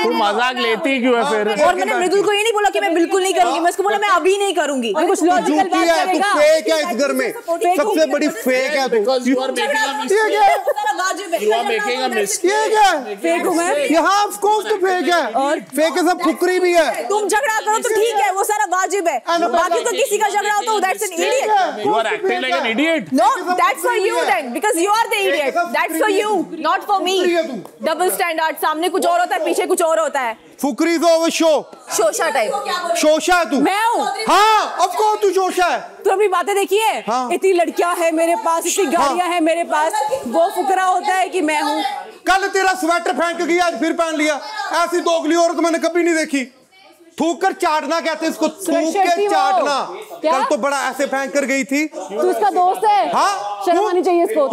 तुम मजाक लेती क्यों है फिर? और मैंने मृदुल को ये नहीं बोला कि मैं बिल्कुल नहीं करूंगी, मैं उसको बोला मैं अभी नहीं करूंगी। कुछ लॉजिकल बात करेगा। फेक है इस घर में, सबसे बड़ी फेक है तू। फेक हूँ मैं? यहाँ ऑफ कोर्स तो फेक है, और फेक है सब फुकरी भी है। तुम झगड़ा करो तो ठीक है, वो सारा वाजिब है, बाकी तो किसी का झगड़ा हो तो that's an idiot. You are acting like an idiot. No, that's for you then, because you are the idiot. That's for you, not for me. Double standard, सामने कुछ और होता है, पीछे कुछ और होता है। फुकरी तो वो शोशा टाइप। शोशा है तू? मैं हूँ। हाँ, of course तू शोशा है। तू अपनी बातें देखी है? हाँ। इतनी लड़कियां हैं मेरे पास, इतनी गाड़ियां हैं मेरे पास, वो फुकरा होता है कि मैं हूँ। कल तेरा स्वेटर फेंक गया, आज फिर पहन लिया। ऐसी दोगली औरत मैंने कभी नहीं देखी। थूक कर चाटना कहते हैं इसको, थूक के चाटना। कल तो बड़ा ऐसे फेंक कर गई थी। तू इसका दोस्त है? हाँ, शर्म आनी चाहिए इसको।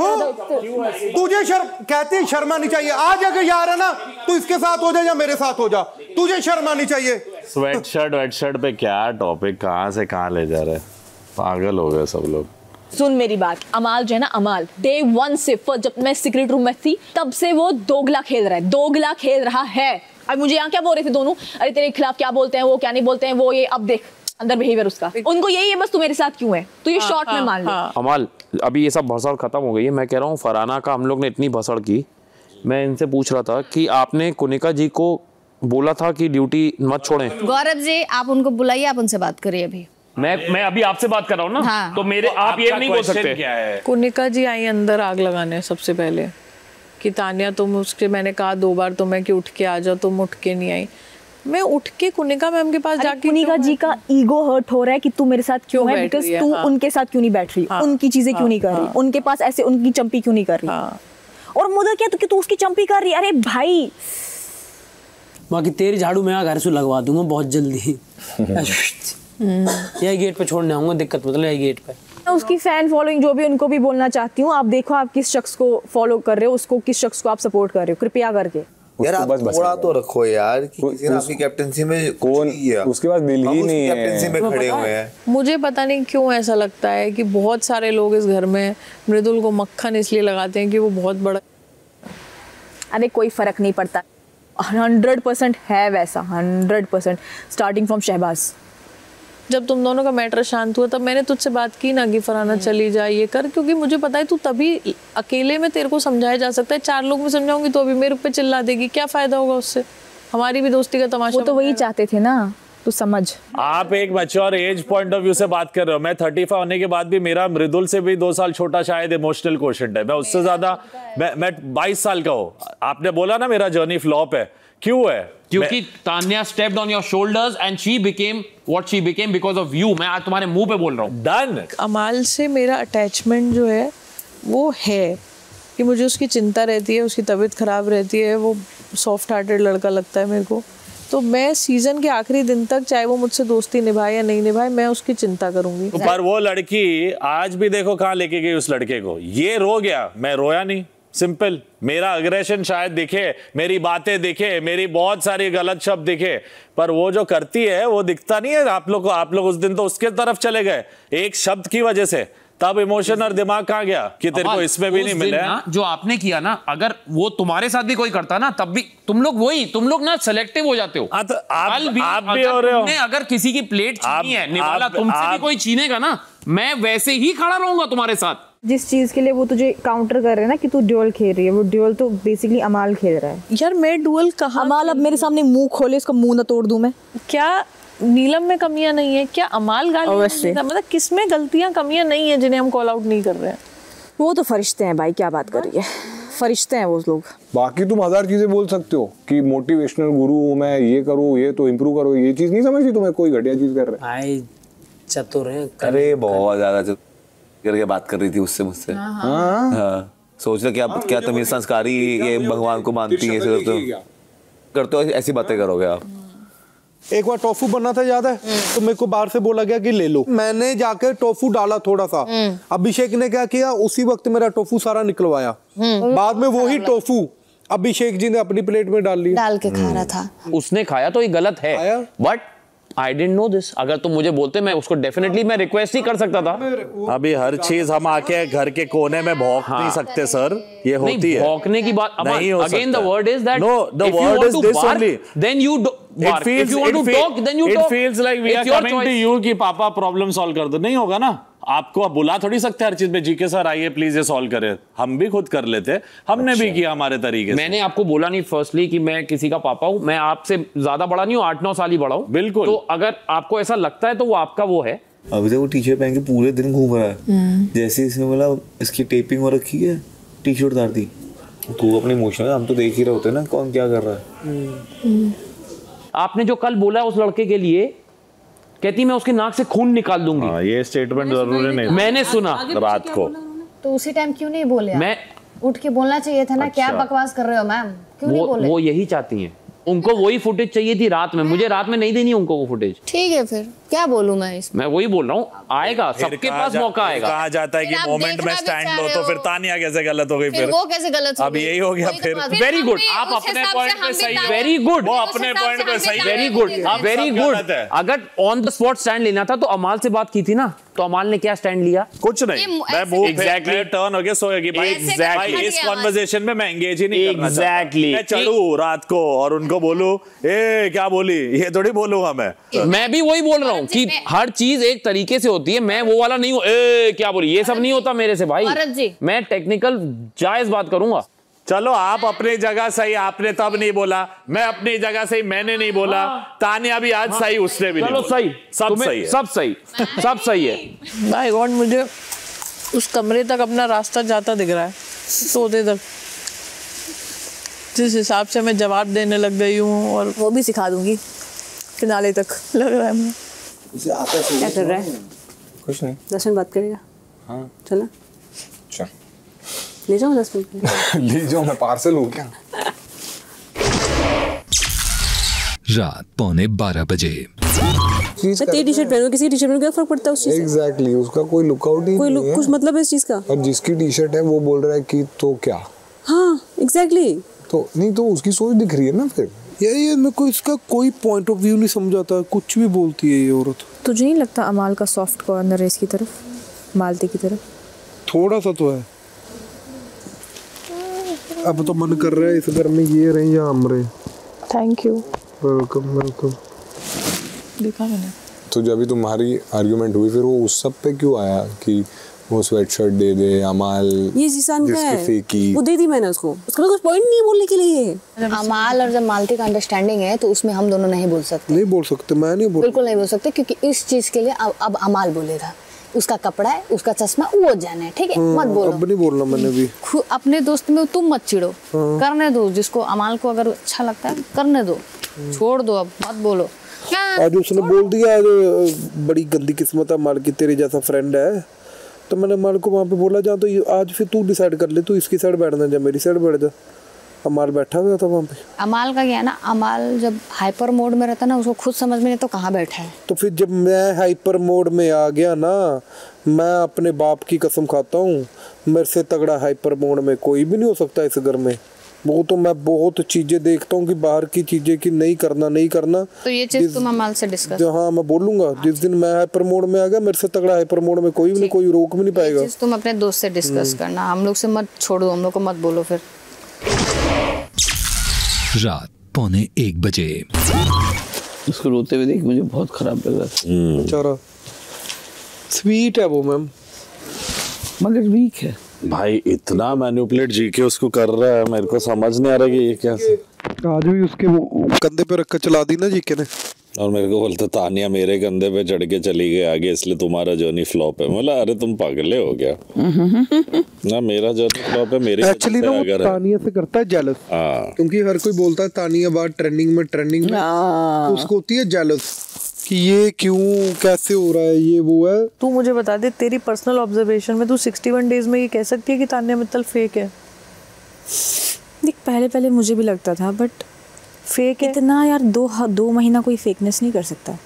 तुझे शर्म कहती है, शर्म आनी चाहिए। आज अगर यार है ना, तू इसके साथ हो जा या मेरे साथ हो जा, तुझे शर्म आनी चाहिए। स्वेट शर्ट पे क्या टॉपिक, कहाँ से कहाँ ले जा रहे हैं? पागल हो गए सब लोग। सुन मेरी बात, अमाल जो है ना, अमाल डे 1 से जब मैं सीक्रेट रूम में थी तब से वो दोगला खेल रहा है, दोगला खेल रहा है। अब मुझे यहाँ क्या बोल रहे थे दोनों, अरे तेरे खिलाफ क्या बोलते हैं वो, क्या नहीं बोलते हैं वो, ये अब देख अंदर बिहेवियर उसका, उनको यही है बस तू मेरे साथ क्यों है, तो ये शॉर्ट में मान लो। अमाल अभी ये सब भसड़ खत्म हो गई है, मैं कह रहा हूँ फरहाना का हम लोग ने इतनी भसड़ की, मैं इनसे पूछ रहा था कि आपने कुनिका जी को बोला था कि ड्यूटी मत छोड़ें। गौरव जी आप उनको बुलाइए, आप उनसे बात करिए अभी। मैं अभी आपसे बात कर रहा हूँ ना। हाँ। तो मेरे आप ये नहीं बोल सकते। क्या है? कुनिका जी आई अंदर आग लगाने सबसे पहले कि तानिया तुम उसके, मैंने कहा 2 बार तुम्हें कि उठ के आ जाओ, तुम उठ के नहीं आई। मैं उठ के कुनिका मैम के पास जाके, कुनिका जी का ईगो हर्ट हो रहा है कि तू मेरे साथ क्यों है, बिकॉज तू उनके साथ क्यों नहीं बैठ रही, उनकी चीजें क्यों नहीं कर रही, उनके पास ऐसे उनकी चंपी क्यों नहीं कर रही, और मुझे क्या तू उसकी चंपी कर रही है। अरे भाई बाकी तेरी झाड़ू मैं घर से लगवा दूंगा बहुत जल्दी। यही गेट पे छोड़ने आऊंगा, दिक्कत मतलब यही गेट पे। उसकी फैन फॉलोइंग जो भी, उनको भी बोलना चाहती हूँ, आप देखो आप किस शख्स को फॉलो कर रहे हो, उसको किस शख्स को आप सपोर्ट कर रहे हो, कृपया करके। यार आप थोड़ा तो रखो यार कि किसी ने आपकी कैप्टनसी में कौन किया, उसके पास दिल ही नहीं है, कैप्टनसी में खड़े हुए हैं। मुझे पता नहीं क्यों ऐसा लगता है कि बहुत सारे लोग इस घर में मृदुल को मक्खन इसलिए लगाते हैं कि वो बहुत बड़ा। अरे कोई फर्क नहीं पड़ता, 100% है वैसा, 100%। स्टार्टिंग फ्रॉम शहबाज, जब तुम दोनों का मैटर शांत हुआ तब मैंने तुझसे बात की ना कि फरहाना चली जा, ये कर, क्योंकि मुझे पता है तू तभी अकेले में तेरे को समझाया जा सकता है, 4 लोग में समझाऊंगी तो अभी मेरे पे चिल्ला देगी, क्या फायदा होगा उससे, हमारी भी दोस्ती का तमाशा। वो तो वही चाहते थे ना, तू समझ। आप एक mature age point of view से बात कर रहे हो, मैं 35 होने के बाद भी मेरा मृदुल से भी 2 साल छोटा शायद इमोशनल कोशेंट है, मैं उससे ज्यादा मैं 22 साल का हूँ। आपने बोला ना मेरा जर्नी फ्लॉप है, क्यों है? क्योंकि Tanya stepped on your shoulders and she became what she became because of you। मैं आज तुम्हारे मुंह पे बोल रहा हूँ। डन। अमाल से मेरा अटैचमेंट जो है वो है कि मुझे उसकी चिंता रहती है, उसकी तबीयत खराब रहती है, वो सॉफ्ट हार्टेड लड़का लगता है मेरे को, तो मैं सीजन के आखिरी दिन तक चाहे वो मुझसे दोस्ती निभाए या नहीं निभाए, मैं उसकी चिंता करूंगी। पर वो लड़की आज भी देखो कहाँ लेके गई उस लड़के को, ये रो गया, मैं रोया नहीं। सिंपल, मेरा अग्रेशन शायद दिखे, मेरी बातें दिखे, मेरी बहुत सारी गलत शब्द दिखे, पर वो जो करती है वो दिखता नहीं है आप लोग को। आप लोग उस दिन तो उसके तरफ चले गए एक शब्द की वजह से, तब इमोशन और दिमाग कहाँ गया कि तेरे को इसमें भी नहीं मिला। जो आपने किया ना, अगर वो तुम्हारे साथ भी कोई करता ना, तब भी तुम लोग ना सेलेक्टिव हो जाते हो। तो आप भी हो रहे हो। अगर किसी की प्लेट छीनी है, निवाला तुमसे भी कोई छीनेगा ना, मैं वैसे ही खड़ा रहूंगा तुम्हारे साथ। जिस चीज के लिए वो तुझे काउंटर कर रहे हैं ना कि तू ड्यूअल खेल रही है, वो ड्यूअल तो बेसिकली अमाल खेल रहा है। यार मैं ड्यूअल कहाँ, अमाल अब मेरे सामने मुंह खोले, इसका मुंह ना तोड़ दूं मैं। क्या नीलम में कमियां नहीं है, क्या अमाल गाली, मतलब किसमें गलतियां कमियां नहीं है जिन्हें हम कॉल आउट नहीं कर रहे हैं? वो तो फरिश्ते हैं भाई, क्या बात कर रही है, फरिश्ते हैं वो लोग। बाकी तुम 1000 चीजें बोल सकते हो कि मोटिवेशनल गुरु हूं मैं, ये करूँ, ये तो इम्प्रूव करो, ये चीज नहीं समझती तुम्हें कोई घटिया चीज कर रहा है। चतुर है। अरे बहुत ज्यादा करके बात कर रही थी उससे मुझसे। हाँ। सोच रहे क्या तमीज संस्कारी, ये भगवान को मानती है, करते हो ऐसी बातें करोगे आप। एक बार टोफू बनना था, याद है? तो मेरे को बाहर से बोला गया कि ले लो, मैंने जाकर टोफू डाला थोड़ा सा, अभिषेक ने क्या किया, उसी वक्त मेरा टोफू सारा निकलवाया, बाद में वही टोफू अभिषेक जी ने अपनी प्लेट में डाल लिया, डाल के खा रहा था। उसने खाया तो ये गलत है, but I didn't know this. अगर तुम मुझे बोलते मैं उसको डेफिनेटली मैं रिक्वेस्ट ही कर सकता था। अभी हर चीज हम आके घर के कोने में भौंक नहीं सकते सर, ये होती है भौंकने की बात। नहीं हो again the word is that no, the word is this only, then you It feels like we are coming to you कि पापा प्रॉब्लम सॉल्व कर दो। नहीं होगा ना, आपको अब बुला थोड़ी सकते हर चीज में, जीके सर आइए प्लीज ये सॉल्व करें। हम भी खुद कर लेते, हमने भी किया हमारे तरीके से। मैंने आपको बोला नहीं फर्स्टली कि मैं किसी का पापा हूं, मैं आपसे ज्यादा बड़ा नहीं हूं, 8-9 साल ही बड़ा हूं। बिल्कुल। तो अगर आपको ऐसा लगता है तो वो आपका वो है। अभी तो वो टी शर्ट पहन के पूरे दिन घूम रहा है, जैसे इसने बोला इसकी टेपिंग हो रखी है, टी शर्ट उतार दी। तू अपनी इमोशन, हम तो देख ही रहे होते ना कौन क्या कर रहा है। आपने जो कल बोला उस लड़के के लिए, कहती मैं उसके नाक से खून निकाल दूंगी। ये स्टेटमेंट जरूरी नहीं, मैंने सुना रात को। तो उसी टाइम क्यों नहीं बोले? मैं उठ के बोलना चाहिए था ना। क्या बकवास कर रहे हो मैम, क्यों नहीं बोले? वो यही चाहती हैं, उनको वही फुटेज चाहिए थी रात में। मुझे रात में नहीं देनी है उनको वो फुटेज। ठीक है फिर क्या बोलूं मैं इसमें? मैं वही बोल रहा हूँ, आएगा सबके पास मौका आएगा। कहा जाता है कि मोमेंट में स्टैंड लो, तो फिर तानिया कैसे गलत हो गई? फिर वो कैसे गलत हो अब यही हो गया फिर। वेरी गुड, आप अपने पॉइंट पे सही, वेरी गुड, वो अपने पॉइंट पे सही, वेरी गुड, वेरी गुड। अगर ऑन द स्पॉट स्टैंड लेना था तो अमाल से बात की थी ना, तो अमाल ने क्या स्टैंड लिया? कुछ नहीं, मैं एग्जैक्टली टर्न हो गया, सोया कि भाई एग्जैक्टली इस कन्वर्सेशन में मैं एंगेज ही नहीं करना। एग्जैक्टली मैं चलूं रात को और उनको बोलूं ए क्या बोली, ये थोड़ी बोलूंगा मैं भी वही बोल रहा हूँ कि हर चीज एक तरीके से होती है। मैं वो वाला नहीं हूँ ए क्या बोली, ये सब नहीं होता मेरे से भाई। मैं टेक्निकल जायज बात करूंगा। चलो आप अपनी जगह सही, आपने तब नहीं बोला, मैं अपनी जगह सही, मैंने नहीं बोला। तानिया भी आज सही, उसने भी नहीं सही, सब सही है, सब सही, सब सही है। माय गॉड, मुझे उस कमरे तक अपना रास्ता जाता दिख रहा है, सोते तक। जिस हिसाब से मैं जवाब देने लग गई हूँ, और वो भी सिखा दूंगी किनारे तक लग रहा है मुझे। क्या कर रहा है? कुछ नहीं। दर्शन बात करेगा? हाँ चला चल ले जाओ 10 मिनट। ले जाओ, मैं पार्सल हूँ क्या? रात 11:45 मैं तेरी टी-शर्ट पहनूं, किसी टी-शर्ट में क्या फर्क पड़ता है उस चीज से? एग्जैक्टली, उसका कोई लुकआउट ही कोई नहीं है। कुछ मतलब है इस चीज का? और जिसकी टी-शर्ट है वो बोल रहा है कि तो क्या? हाँ एग्जैक्टली। तो नहीं, तो उसकी सोच दिख रही है ना फिर। ये मेरे को इसका कोई पॉइंट ऑफ व्यू नहीं समझाता, कुछ भी बोलती है ये औरत। तुझे नहीं लगता अमाल का सॉफ्ट कॉर्नर है इसकी तरफ, मालती की तरफ? थोड़ा सा तो है। अब तो मन कर रहा है इस घर में ये रहे या हम रहे। Thank you. Welcome welcome. देखा मैंने। तो जब भी तुम्हारी आर्गुमेंट हुई, फिर वो उस सब पे क्यों आया कि वो स्वेटशर्ट दे दे अमाल? ये जीसान का है, फेंकी वो दे दी मैंने उसको, उसका कुछ पॉइंट नहीं है बोलने के लिए। अमाल और जब मालती का अंडरस्टैंडिंग है तो उसमें हम दोनों नहीं बोल सकते। नहीं बोल सकते, मैं नहीं बोल, बिल्कुल नहीं बोल सकते, क्योंकि इस चीज के लिए अब अमाल बोलेगा। उसका कपड़ा है, उसका चश्मा, वो जाने, ठीक है? मत बोलो। अब नहीं बोलना मैंने भी। अपने दोस्त में तुम मत चिढ़ो, करने दो जिसको। अमाल को अगर अच्छा लगता है करने दो, छोड़ दो, अब मत बोलो। आज उसने बोल दिया, आज बड़ी गंदी किस्मत है अमाल की, तेरे जैसा फ्रेंड है। तो मैंने अमाल को वहाँ पे बोला, जा तो आज फिर तू डिसाइड कर ले, तू इसकी साइड बैठना या मेरी साइड बैठ जा। अमाल बैठा हुआ था वहाँ पे। अमाल का क्या है ना, अमाल जब हाइपर मोड में रहता ना, उसको खुद समझ में नहीं तो कहाँ बैठा है। तो फिर जब मैं हाइपर मोड में आ गया ना, मैं अपने बाप की कसम खाता हूँ, मेरे से तगड़ा हाइपर मोड में कोई भी नहीं हो सकता इस घर में। वो तो मैं बहुत चीजें देखता हूँ कि बाहर की चीजें कि नहीं करना। तो ये चीज तुम अमाल से डिस्कस। हाँ मैं बोलूंगा, जिस दिन मैं हाइपर मोड में आ गया, मेरे से तगड़ा हाइपर मोड में कोई भी नहीं, कोई रोक भी नहीं पाएगा। ये चीज तुम अपने दोस्त से डिस्कस करना, हम लोग से मत छोड़ो, हम लोग को मत बोलो फिर। रात 1:45 उसको रोते हुए देख मुझे बहुत खराब लग रहा था। बेचारा स्वीट है वो मैम, मगर वीक है भाई। इतना मैनिपुलेट जीके उसको कर रहा है, मेरे को समझ नहीं आ रहा कि ये कैसे। आज भी उसके कंधे पे रख कर चला दी ना जीके ने, और मेरे को बोलते तानिया मेरे कंधे पे चढ़ के चली गई आगे, इसलिए तुम्हारा जर्नी फ्लॉप है। बोला अरे तुम पागले हो गया ना, मेरा जर्नी फ्लॉप है, मेरी एक्चुअली ना वो तानिया से करता है जेलस। क्योंकि हर कोई बोलता है तानिया बात ट्रेंडिंग में तो उसको होती है जेलस कि ये क्यों, कैसे हो रहा है, ये वो है। तू मुझे बता दे, तेरी पर्सनल ऑब्जर्वेशन में तू 61 डेज में ये कह सकती है कि तानिया मित्तल फेक है? देख पहले मुझे भी लगता था, बट फेक इतना यार 2 महीना कोई फेकनेस नहीं कर सकता।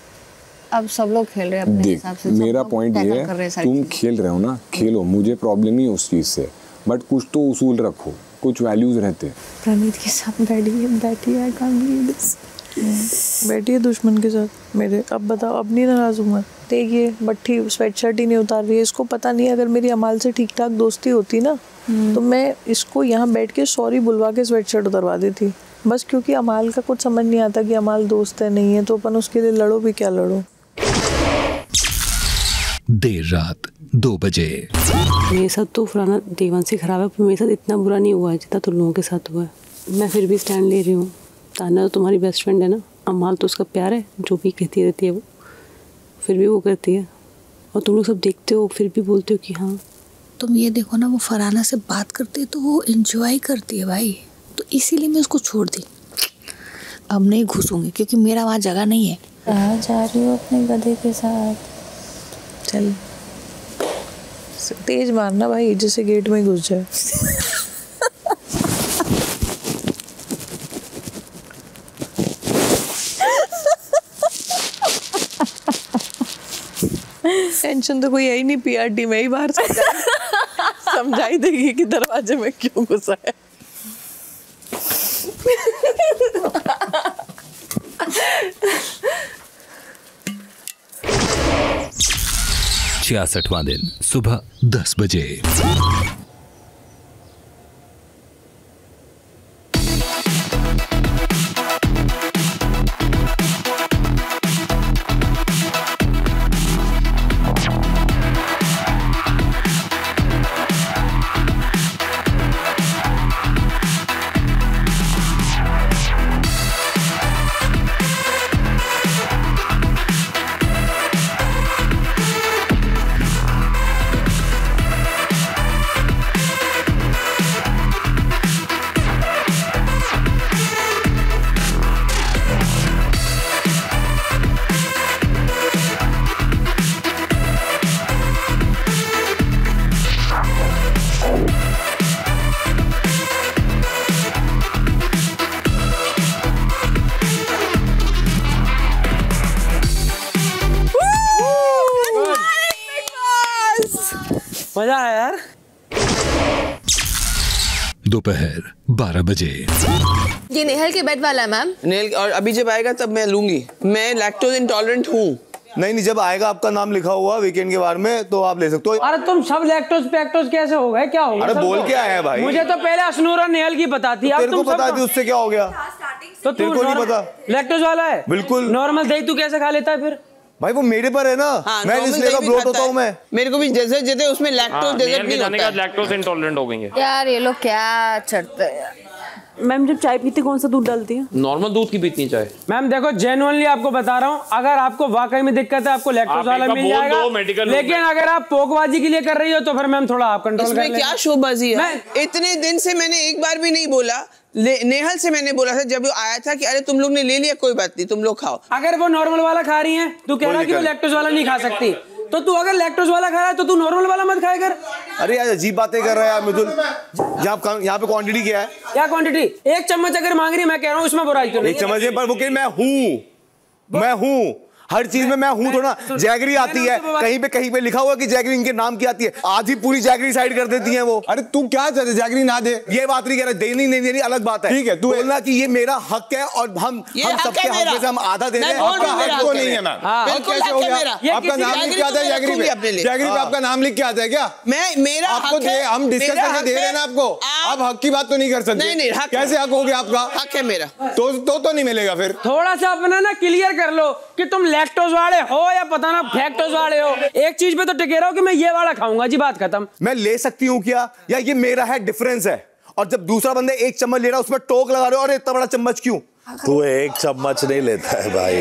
अब सब लोग खेल रहे हैं अपने हिसाब से। मेरा पॉइंट ये है, तुम खेल रहे हो ना, खेलो, मुझे प्रॉब्लम नहीं है उस चीज से, बट कुछ तो उसूल रखो, कुछ वैल्यूज रहते। प्रणीत के साथ बैठी आई कांट बिलीव दिस। बैठी है दुश्मन के साथ मेरे। अब बताओ, अब नहीं नाराज हूँ मैं। देखिए भट्टी स्वेटशर्ट ही नहीं उतार रही है। इसको पता नहीं, अगर मेरी अमाल से ठीक ठाक दोस्ती होती ना तो मैं इसको यहाँ बैठ के सॉरी बुलवा के स्वेटशर्ट उतरवा देती। बस क्योंकि अमाल का कुछ समझ नहीं आता कि अमाल दोस्त है नहीं है, तो अपन उसके लिए लड़ो भी क्या लड़ो। देर रात 2 बजे। मेरे साथ तो फराना देवान से खराब है, पर मेरे साथ इतना बुरा नहीं हुआ है जितना तुम लोगों के साथ हुआ है। मैं फिर भी स्टैंड ले रही हूँ। ताना तो तुम्हारी बेस्ट फ्रेंड है ना, अमाल तो उसका प्यार है, जो भी कहती रहती है वो फिर भी वो करती है। और तुम लोग सब देखते हो फिर भी बोलते हो कि हाँ। तुम ये देखो ना, वो फराना से बात करती है तो वो एंजॉय करती है भाई, तो इसीलिए मैं उसको छोड़ दी। अब नहीं घुसूंगी क्योंकि मेरा वहाँ जगह नहीं है। कहाँ जा रही हो अपने गधे के साथ? चल तेज मारना भाई, जैसे गेट में घुस जाए। टेंशन तो कोई है ही नहीं, पीआरटी में ही बाहर समझाई देगी कि दरवाजे में क्यों घुसा है। 66वां दिन सुबह 10 बजे। मजा आया यार। दोपहर 12 बजे। ये नेहल के बेड वाला है मैम। नेहल, और अभी जब आएगा तब मैं लूंगी। मैं लैक्टोज इंटॉलरेंट हूँ। नहीं, जब आएगा आपका नाम लिखा हुआ वीकेंड के बारे में तो आप ले सकते हो। अरे तुम सब लैक्टोज पैक्टोज कैसे हो गए? क्या हो गया? अरे बोल के आए हैं भाई। मुझे तो पहले अशनूर और नेहल की पता थी। तेरे को पता थी, उससे क्या हो गया? तो तेरे को नहीं पता? लैक्टोज वाला है बिल्कुल। नॉर्मल दही तू कैसे खा लेता है फिर? भाई वो मेरे पर है ना। हाँ, मैं इसलिए का ब्लोट होता हूँ मैं। मेरे को भी डेजर्ट देते हैं, उसमें लैक्टोज डेजर्ट भी होता है। लैक्टोज इंटॉलरेंट हो गई है यार। ये लोग क्या चढ़ते हैं। मैम जब चाय पीते कौन सा दूध डालती है? नॉर्मल दूध की पीती है चाय। मैम देखो जेन्युइनली आपको बता रहा हूँ, अगर आपको वाकई में दिक्कत है आपको लैक्टोज वाला मिल जाएगा। लेकिन अगर आप पोकबाजी के लिए कर रही हो तो फिर मैम थोड़ा आप कंट्रोल कर लें। क्या शोबाजी है? इतने दिन से मैंने एक बार भी नहीं बोला। नेहल से मैंने बोला था जब वो आया था कि अरे तुम लोग ने ले लिया, कोई बात नहीं तुम लोग खाओ। अगर वो नॉर्मल वाला खा रही है, तू कह रहा है कि वो लैक्टोज वाला नहीं खा सकती, तो तू अगर लैक्टोज वाला खा रहा है तो तू नॉर्मल वाला मत खाया कर। अरे यार अजीब बातें कर रहा है यार मिथुन। यहाँ पे क्वांटिटी क्या है? क्या क्वांटिटी? 1 चम्मच अगर मांग रही है, मैं कह रहा हूँ इसमें बुराई तो नहीं। 1 चम्मच पर वो कह मैं हूँ हर चीज में मैं हूँ थोड़ा। जैगरी आती है कहीं पे लिखा हुआ कि जैगरी इनके नाम की आती है, आधी पूरी जैगरी साइड कर देती है वो। अरे तू क्या चाहते जैगरी ना दे? ये बात नहीं कह रहा, देनी नहीं देनी अलग बात है। ठीक है, तू बोलना कि ये मेरा हक है और हम सबके हक में से हम आधा दे रहे हैं। आपका हक तो नहीं है मैम। कैसे हो गया? आपका नाम लिख के आता है जैगरी पे? जैगरी पे आपका नाम लिख के आता है क्या? मेरा आपको हम डिस्कस करके दे रहे हैं ना आपको। आप हक की बात तो नहीं कर सकते। नहीं, कैसे हक हो गया आपका? हक है मेरा। तो नहीं मिलेगा फिर। थोड़ा सा अपना ना क्लियर कर लो कि तुम लैक्टोज वाले हो या पता ना फैक्टोज वाले हो। एक चीज पे तो टिके रहो कि मैं ये वाला खाऊंगा जी, बात खत्म। मैं ले सकती हूँ क्या, या ये मेरा है डिफरेंस है? और जब दूसरा बंदा 1 चम्मच ले रहा है उसमें टोक लगा रहे हो, और इतना बड़ा चम्मच क्यों? तू 1 चम्मच नहीं लेता है भाई।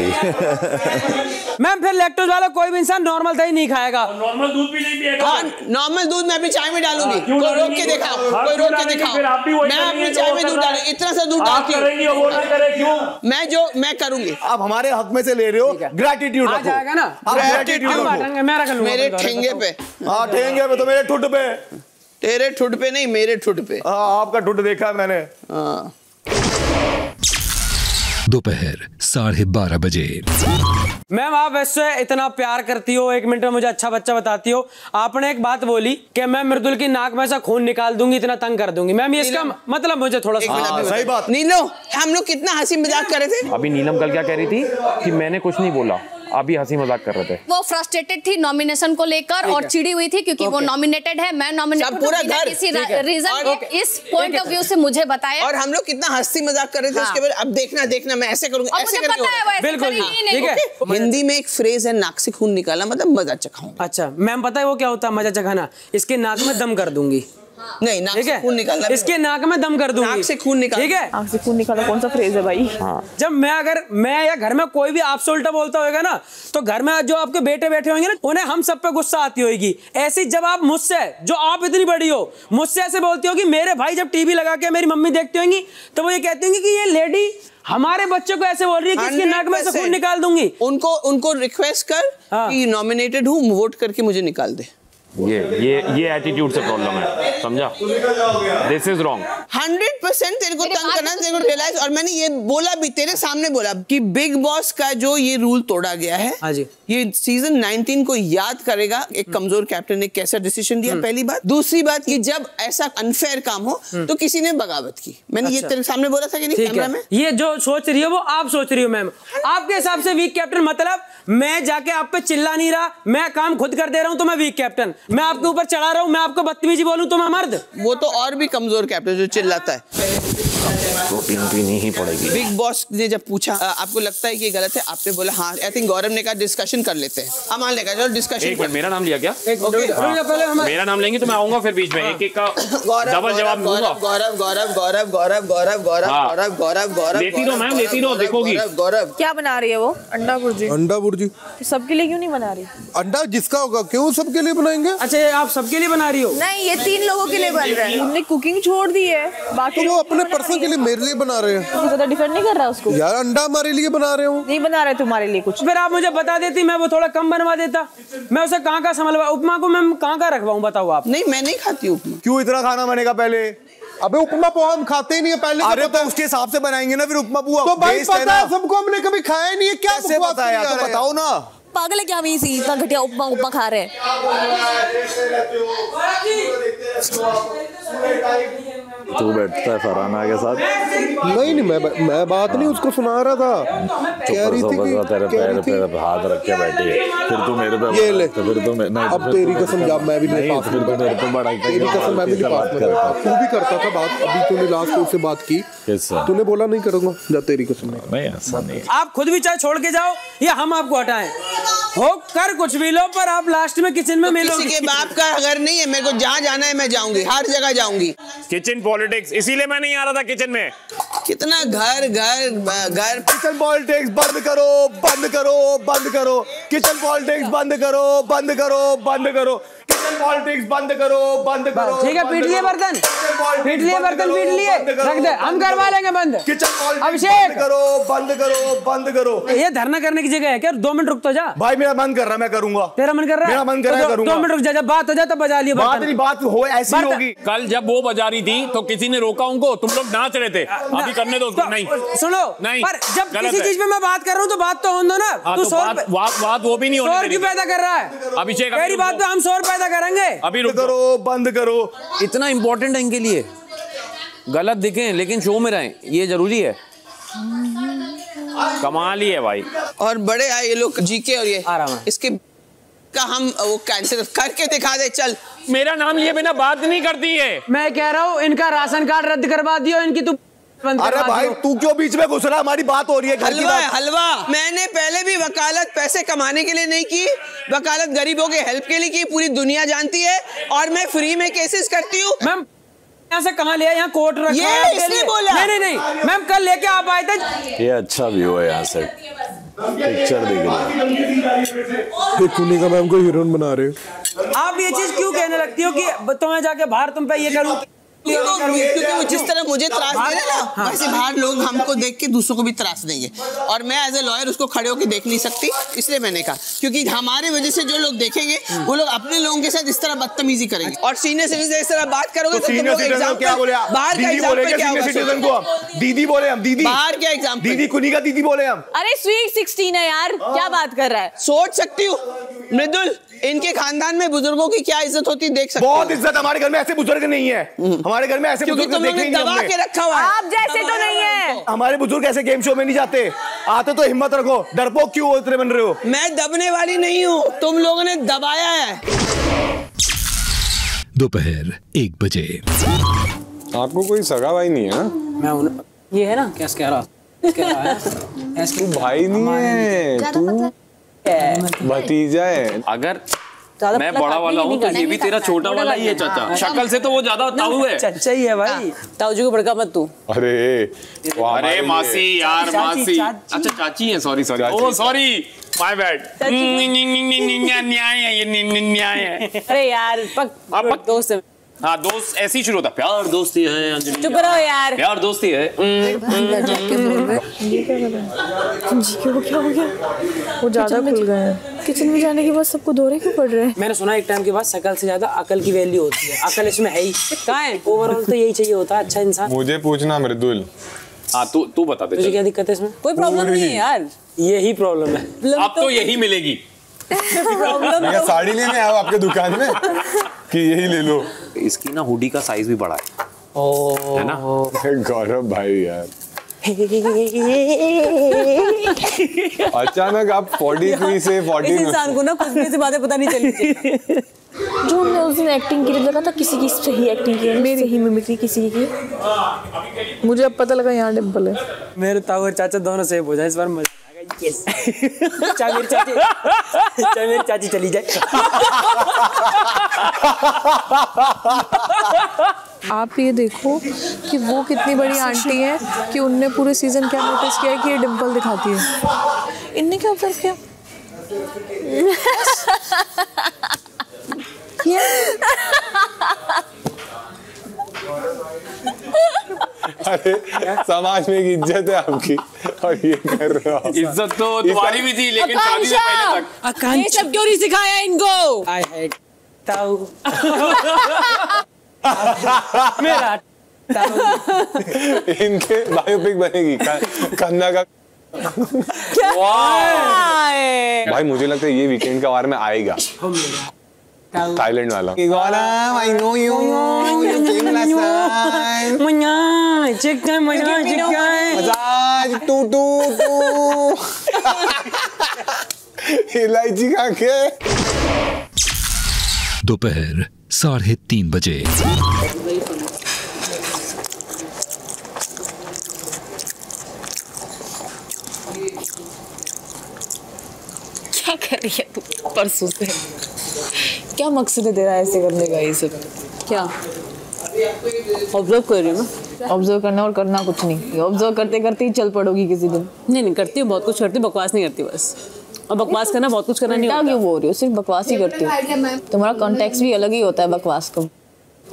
मैम फिर लैक्टोज वाला कोई भी इंसान नॉर्मल दही नहीं खाएगा। नॉर्मल दूध भी नहीं पिएगा। नॉर्मल दूध मैं अपनी चाय में डालूंगी। कोई रोक के दिखाओ, कोई रोक के दिखाओ। मैं अपनी चाय में दूध डालूंगी, इतना सा दूध डालती हूँ मैं करूंगी। आप हमारे हक में से ले रहे हो, ग्रैटिट्यूड आ जाएगा ना। ग्रैटिट्यूड मेरे ठेंगे पे। हाँ ठेंगे पे तो मेरे ठुट पे। तेरे ठुट पे नहीं, मेरे ठुट पे। हाँ आपका ठुट देखा है मैंने। दोपहर 12:30 बजे। मैम आप वैसे इतना प्यार करती हो, 1 मिनट में मुझे अच्छा बच्चा बताती हो, आपने एक बात बोली कि मैं मृदुल की नाक में से खून निकाल दूंगी, इतना तंग कर दूंगी। मैम ये इसका मतलब मुझे थोड़ा सा सही बात। नीलो हम लोग कितना हंसी मजाक कर रहे थे। अभी नीलम कल क्या कह रही थी कि मैंने कुछ नहीं बोला, अभी हंसी मजाक कर रहे थे। वो फ्रस्ट्रेटेड थी नॉमिनेशन को लेकर और चिड़ी हुई थी क्योंकि वो नॉमिनेटेड है, मैं नॉमिनेटेड पूरा घर किसी रीजन इस पॉइंट ऑफ व्यू से मुझे बताया और हम लोग कितना हंसी मजाक कर रहे थे उसके बाद अब देखना मैं ऐसे करूंगा, ऐसे करूंगा। बिल्कुल ठीक है। हिंदी में एक फ्रेज है नाक से खून निकाला, मतलब मजा चखाऊं। अच्छा मैम पता है वो क्या होता है मजा चखाना? इसके नाक में दम कर दूंगी। नहीं नाक से खून निकालना, इसके नाक में दम कर दूंगी। नाक से खून निकाल, ठीक है। नाक से खून निकाला कौन सा फ्रेज है भाई? जब मैं या घर में कोई भी आपसे उल्टा बोलता होगा ना, तो घर में जो आपके बेटे बैठे होंगे ना, उन्हें हम सब पे गुस्सा आती होगी। ऐसी जब आप मुझसे, जो आप इतनी बड़ी हो, मुझसे ऐसे बोलती हो कि मेरे भाई जब टीवी लगा के मेरी मम्मी देखती होंगी तो वो ये कहती होंगी कि ये लेडी हमारे बच्चे को ऐसे बोल रही है कि इसके नाक में से खून निकाल दूंगी। उनको रिक्वेस्ट कर कि नॉमिनेटेड हूँ, वोट करके मुझे निकाल दे। ये एटीट्यूड से प्रॉब्लम है, समझा? This is wrong. 100% तेरे को तंग करना, तेरे को रियलाइज। और मैंने ये बोला भी, तेरे सामने बोला कि बिग बॉस का जो ये रूल तोड़ा गया है, हाँ जी, ये सीजन 19 को याद करेगा एक कमजोर कैप्टन ने कैसा डिसीजन दिया। पहली बात। दूसरी बात कि जब ऐसा अनफेयर काम हो तो किसी ने बगावत की। मैंने ये तेरे सामने बोला था कि नहीं कैमरा में? ये जो सोच रही हो वो आप सोच रही हो मैम। आपके हिसाब से वीक कैप्टन मतलब मैं जाके आप पे चिल्ला नहीं रहा, मैं काम खुद कर दे रहा हूं तो मैं वीक कैप्टन। मैं आपके ऊपर चढ़ा रहा हूं, मैं आपको बदतमीजी बोलूं तो मैं मर्द। वो तो और भी कमजोर कैप्टन जो चिल्लाता है। प्रोटीन पीनी ही पड़ेगी। बिग बॉस ने जब पूछा आपको लगता है कि ये गलत है, आपने बोला हाँ। आई थिंक गौरव ने कहा डिस्कशन कर लेते हैं। हम मान लेगा चलो डिस्कशन। एक मिनट, मेरा नाम लिया क्या? मेरा नाम लेंगे तो मैं आऊंगा फिर बीच में एक एक का डबल जवाब दूंगा। गौरव लेती रहो मैम, लेती रहो, देखोगी। गौरव क्या बना रही है वो? अंडा भुर्जी। अंडा भुर्जी सबके लिए क्यों नहीं बना रही? अंडा जिसका होगा क्यों सबके लिए बनाएंगे? अच्छा ये आप सबके लिए बना रही हो? नहीं ये 3 लोगों के लिए बन रहा है। हमने कुकिंग छोड़ दी है, बाकी तो वो अपने पर्सन के लिए मेरे लिए बना रहे हैं। ज्यादा डिफेंड नहीं कर रहा उसको। यार अंडा हमारे लिए बना रहे हो। नहीं बना रहे तुम्हारे लिए कुछ। फिर आप मुझे बता देती, मैं वो थोड़ा कम बनवा देता। मैं उसे कहाँ संभलवा, उपमा को मैं कहाँ रखवाऊँ बताओ आप? नहीं मैं नहीं खाती उपमा। क्यों इतना खाना बनेगा पहले? अबे उपमा पोहा हम खाते ही नहीं है पहले। अरे तो उसके हिसाब से बनाएंगे ना फिर उपमा पोहा। तो भाई पता है सबको, हमने कभी खाया नहीं है। क्या पता है? तो बताओ ना। पागल है क्या? हम इतना घटिया उपमा खा रहे हैं। तू बैठता है फरहाना के साथ? नहीं मैं बात नहीं उसको सुना रहा था। कह रही थी कि तेरे पैर पे हाथ रख के बैठी है, फिर तू मेरे पे ये ले। तो फिर तू नहीं, अब तेरी कसम जा मैं भी नहीं पास। फिर तू मेरे पे बड़ा तेरी कसम मैं भी नहीं पास करता। तू भी करता था बात, अभी तूने लास्ट उससे बात की, तूने बोला नहीं करूंगा। जा तेरी कसम। नहीं ऐसा नहीं। आप खुद भी चाहे छोड़ के जाओ या हम आपको हटाएं, हो कर कुछ भी लो, पर आप लास्ट में किचन में मिलोगे। किसी के बाप का घर नहीं है। मेरे को जहाँ जाना है मैं जाऊंगी, हर जगह जाऊंगी। किचन पॉलिटिक्स, इसीलिए मैं नहीं आ रहा था किचन में। कितना घर किचन पॉलिटिक्स बंद करो, बंद करो, बंद करो। किचन पॉलिटिक्स बंद करो, बंद करो, बंद करो। किचन पॉलिटिक्स बंद करो, बंद करो। ठीक है, पीट लिए बर्तन, पीट लिए बर्तन, पीट लिए, रख दे, हम करवा लेंगे बंद। किचन अभिषेक करो, बंद करो, बंद करो। ये धरना करने की जगह है क्या? 2 मिनट रुक तो जा भाई। मेरा मन कर रहा है, मैं करूंगा। तेरा मन कर रहा है? मेरा मन कर रहा है, करूंगा। 2 मिनट रुक जा, जब बात हो जाए तब बजा लियो। बात नहीं, बात हो ऐसी होगी। कल जब वो बजा रही थी तो किसी ने रोका उनको? तुम लोग नाच रहे थे। अभी करने दो। नहीं सुनो, नहीं, पर जब किसी चीज में मैं बात कर रहा हूँ तो बात तो होने दो ना। तू बात वो भी नहीं होने शोर क्यों पैदा कर रहा है? अभिषेक मेरी बात पे हम शोर पैदा करेंगे। अभी रुक करो, बंद करो। इतना इंपॉर्टेंट है इनके लिए, गलत दिखें लेकिन शो में रहें, ये जरूरी है। कमाल ही है भाई। और बड़े आए ये लोग जीके और ये इसके का हम वो कैंसिल करके दिखा दे। चल मेरा नाम लिए बिना बात नहीं करती है। मैं कह रहा हूँ इनका राशन कार्ड रद्द करवा दियो, इनकी तू। अरे भाई तू क्यों बीच में घुस रहा? हमारी बात हो रही है। हलवा है हलवा। मैंने पहले भी वकालत पैसे कमाने के लिए नहीं की, वकालत गरीबों के हेल्प के लिए की, पूरी दुनिया जानती है। और मैं फ्री में केसेस करती हूँ। मैम यहाँ से कहाँ लिया? यहाँ कोर्ट रखा है। इसने बोला। नहीं मैम, कल लेके आप आए थे। ये अच्छा व्यू है यहाँ से, पिक्चर दिख रही है। कुनिका मैम को हीरोइन बना रहे हो। आप ये चीज क्यों कहने लगती हो कि तो मैं जाके बाहर तुम पे ये करूँ? क्योंकि वो जिस तरह मुझे त्रास दे रहे ना वैसे बाहर लोग हमको देख के दूसरों को भी त्रास देंगे और मैं एज ए लॉयर उसको खड़े होकर देख नहीं सकती, इसलिए मैंने कहा क्योंकि हमारे वजह से जो लोग देखेंगे वो लोग अपने लोगों के साथ इस तरह बदतमीजी करेंगे और सीनियर सिटीजन से इस तरह बात करोगे तो सीनियर सिटीजन क्या बोले? बाहर का एग्जांपल क्या होगा? सिटीजन को हम दीदी बोले, हम दीदी बाहर क्या एग्जांपल? दीदी कुनिका दीदी बोले हम। अरे स्वीट 16 है यार, क्या बात कर रहा है? सोच सकती हूँ मृदुल, इनके खानदान में बुजुर्गों की क्या इज्जत होती देख सकते बहुत इज्जत, हमारे घर में ऐसे बुजुर्ग नहीं है, हमारे घर में ऐसे बुजुर्ग देखे नहीं दबा के रखा हुआ है। आप जैसे तो नहीं है, हमारे बुजुर्ग ऐसे गेम शो में नहीं जाते, आते तो हिम्मत रखो, डरपोक क्यों इतने बन रहे हो? मैं दबने वाली नहीं हूँ, तुम लोगों ने दबाया है। दोपहर 1 बजे। आपको कोई सगा भाई नहीं है? मैं ये है ना कैसे कह रहा है? तू भाई नहीं है, तू भतीजा है। अगर मैं बड़ा वाला हूँ तो ये भी तेरा छोटा वाला ही है चाचा। शक्ल से तो वो ज्यादा ताऊ है। चाचा ही है भाई। ताऊ जी को भड़का मत तू। अरे मासी यार, मासी अच्छा चाची है, sorry sorry, oh sorry my bad. न्याय है ये, न्याय है। अरे यार पक दोस्त है। हाँ दोस्त ऐसे ही शुरू होता, प्यार दोस्ती है अंजलि। चुप रहो यार, प्यार दोस्ती है। क्या हो गया? वो ज्यादा खुल गए हैं। किचन में जाने के बाद सबको दौरे क्यों पड़ रहे हैं? मैंने सुना एक टाइम के बाद शकल से ज्यादा अकल की वैल्यू होती है। अकल इसमें है ही कहाँ है? ओवरऑल तो यही चाहिए होता है अच्छा इंसान। मुझे पूछना मृदुल। हाँ तू बता दे, तुझे क्या दिक्कत है इसमें? कोई प्रॉब्लम नहीं है यार, यही प्रॉब्लम है। अब तो यही मिलेगी। मैं साड़ी लेने आया हूँ आपके दुकान में कि यही ले लो। इसकी ना हुडी का साइज भी बड़ा है, है ना? गौरव भाई यार अचानक आप 43 से 40 इस इंसान को ना कुछ भी से बातें पता नहीं चली। जो हमने उस दिन एक्टिंग की लगा था किसी की सही एक्टिंग की, मेरी ही मिमिक्री किसी की। मुझे अब पता लगा यहाँ डिम्पल है। मेरे ताऊ और चाचा दोनों सेव हो जाए इस बार, मजा आ गया। यस चाहे मेरी चाची चली जाए। आप ये देखो कि वो कितनी बड़ी आंटी है कि उनने पूरे सीजन क्या नोटिस किया है कि ये डिम्पल दिखाती है। इनने क्या ऑब्जर्व किया? अरे समाज में एक इज्जत है आपकी और ये कर रहे हो। इज्जत तो तुम्हारी भी थी लेकिन शादी से पहले तक। ये सब क्यों नहीं सिखाया इनको? I hate ताऊ। मेरा इनके बायोपिक बनेगी कंधा का। क्या? भाई मुझे लगता है ये वीकेंड का वार में आएगा थाईलैंड वाला। Gaurav I know you came last time। Chicken मजाज टू इलायची खा के। दोपहर 3:30 बजे। क्या कर रही है तू परसों से? क्या मकसद है तेरा ऐसे करने का? ये सब क्या ऑब्जर्व कर रही हूँ मैं। ऑब्जर्व करना और करना कुछ नहीं, ऑब्जर्व करते करते ही चल पड़ोगी किसी दिन। नहीं करती हूँ, बहुत कुछ करती हूँ, बकवास नहीं करती बस। और बकवास करना बहुत कुछ करना नहीं होता। क्यों बोल रही हो? सिर्फ बकवास ही करती हो। तुम्हारा कॉन्टेक्स्ट भी अलग ही होता है बकवास का।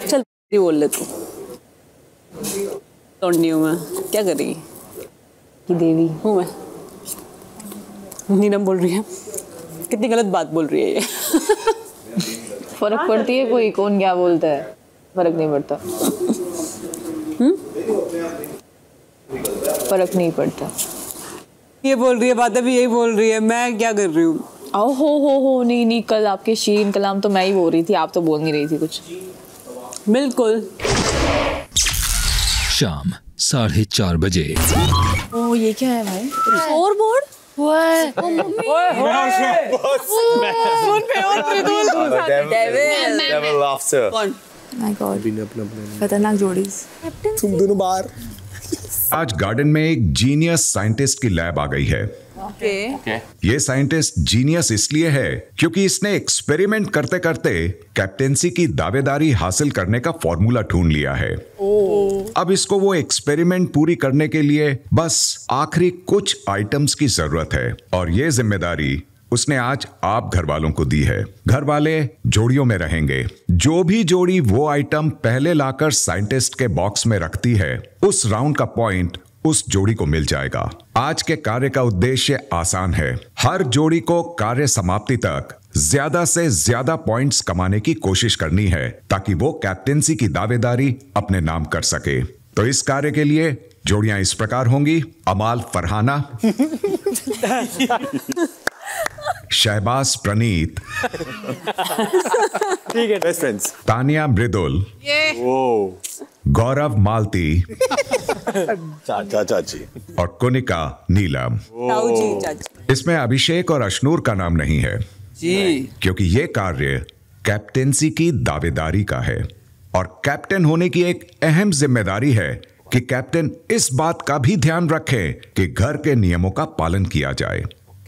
चल बोल ले तू। नहीं हूँ मैं, क्या कर रही कि देवी हूँ मैं। नीलम बोल रही है, कितनी गलत बात बोल रही है ये। फर्क पड़ती है कोई कौन क्या बोलता है? फर्क नहीं पड़ता। फर्क नहीं पड़ता। ये बोल रही है बातें भी यही बोल रही है, मैं क्या कर रही हूँ? हो नहीं कल आपके शीरीन कलाम तो मैं ही बोल रही थी, आप तो बोल नहीं रही थी कुछ। बिल्कुल। शाम 4:30 बजे। ओ ये क्या है भाई? और बोर्ड खतरनाक जोड़ी। तुम दोनों बाहर। आज गार्डन में एक जीनियस साइंटिस्ट की लैब आ गई है। ये साइंटिस्ट जीनियस इसलिए है क्योंकि इसने एक्सपेरिमेंट करते करते कैप्टेंसी की दावेदारी हासिल करने का फॉर्मूला ढूंढ लिया है। अब इसको वो एक्सपेरिमेंट पूरी करने के लिए बस आखिरी कुछ आइटम्स की जरूरत है और ये जिम्मेदारी उसने आज आप घर वालों को दी है। घर वाले जोड़ियों में रहेंगे। जो भी जोड़ी वो आइटम पहले लाकर साइंटिस्ट के बॉक्स में रखती है, उस राउंड का पॉइंट उस जोड़ी को मिल जाएगा। आज के कार्य का उद्देश्य आसान है। हर जोड़ी को कार्य समाप्ति तक ज्यादा से ज्यादा पॉइंट्स कमाने की कोशिश करनी है, ताकि वो कैप्टेंसी की दावेदारी अपने नाम कर सके। तो इस कार्य के लिए जोड़ियां इस प्रकार होंगी: अमाल फरहाना, शहबाज प्रणीत, ठीक है, बेस्ट फ्रेंड्स, तानिया मृदुल, गौरव मालती, चाचा चाची, और कुनिका नीलम। इसमें अभिषेक और अशनूर का नाम नहीं है जी, क्योंकि ये कार्य कैप्टेंसी की दावेदारी का है, और कैप्टन होने की एक अहम जिम्मेदारी है कि कैप्टन इस बात का भी ध्यान रखे कि घर के नियमों का पालन किया जाए।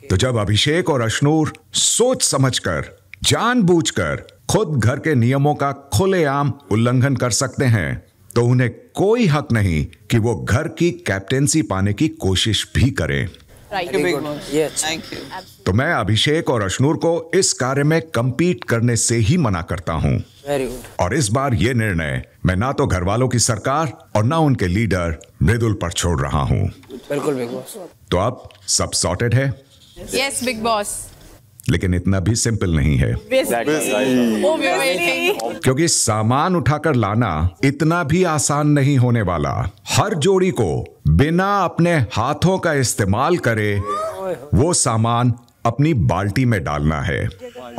तो जब अभिषेक और अशनूर सोच समझकर, जानबूझकर खुद घर के नियमों का खुलेआम उल्लंघन कर सकते हैं, तो उन्हें कोई हक नहीं कि वो घर की कैप्टेंसी पाने की कोशिश भी करें। तो मैं अभिषेक और अशनूर को इस कार्य में कंपीट करने से ही मना करता हूं। और इस बार ये निर्णय मैं ना तो घर वालों की सरकार और ना उनके लीडर मृदुल पर छोड़ रहा हूं। बिल्कुल बिग बॉस। तो अब सब सॉर्टेड है? Yes big boss. लेकिन इतना भी सिंपल नहीं है, क्योंकि सामान उठाकर लाना इतना भी आसान नहीं होने वाला। हर जोड़ी को बिना अपने हाथों का इस्तेमाल करे वो सामान अपनी बाल्टी में डालना है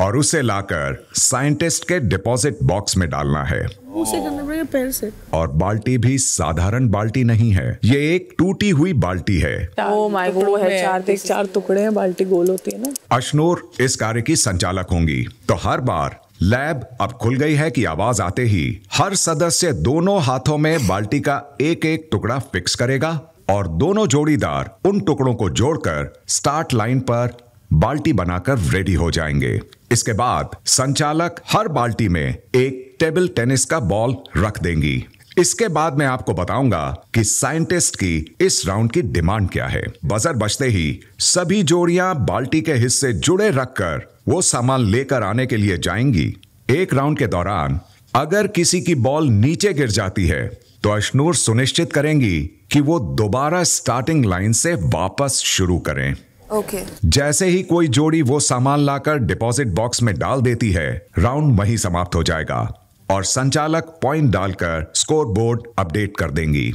और उसे लाकर साइंटिस्ट के डिपॉजिट बॉक्स में डालना है। उसे करना पड़ेगा पैर से। और बाल्टी भी साधारण बाल्टी नहीं है, ये एक टूटी हुई बाल्टी है। ओह माय गॉड, वो है 4 टुकड़े हैं, बाल्टी गोल होती है ना। अशनूर इस कार्य की संचालक होंगी। तो हर बार लैब अब खुल गई है कि आवाज आते ही हर सदस्य दोनों हाथों में बाल्टी का एक एक टुकड़ा फिक्स करेगा और दोनों जोड़ीदार उन टुकड़ों को जोड़कर स्टार्ट लाइन पर बाल्टी बनाकर रेडी हो जाएंगे। इसके बाद संचालक हर बाल्टी में एक टेबल टेनिस का बॉल रख देंगी। इसके बाद मैं आपको बताऊंगा कि साइंटिस्ट की इस राउंड की डिमांड क्या है। बजर बजते ही सभी जोड़ियां बाल्टी के हिस्से जुड़े रखकर वो सामान लेकर आने के लिए जाएंगी। एक राउंड के दौरान अगर किसी की बॉल नीचे गिर जाती है तो अशनूर सुनिश्चित करेंगी कि वो दोबारा स्टार्टिंग लाइन से वापस शुरू करें। ओके। जैसे ही कोई जोड़ी वो सामान लाकर डिपॉजिट बॉक्स में डाल देती है, राउंड वहीं समाप्त हो जाएगा और संचालक पॉइंट डालकर स्कोर बोर्ड अपडेट कर देंगी।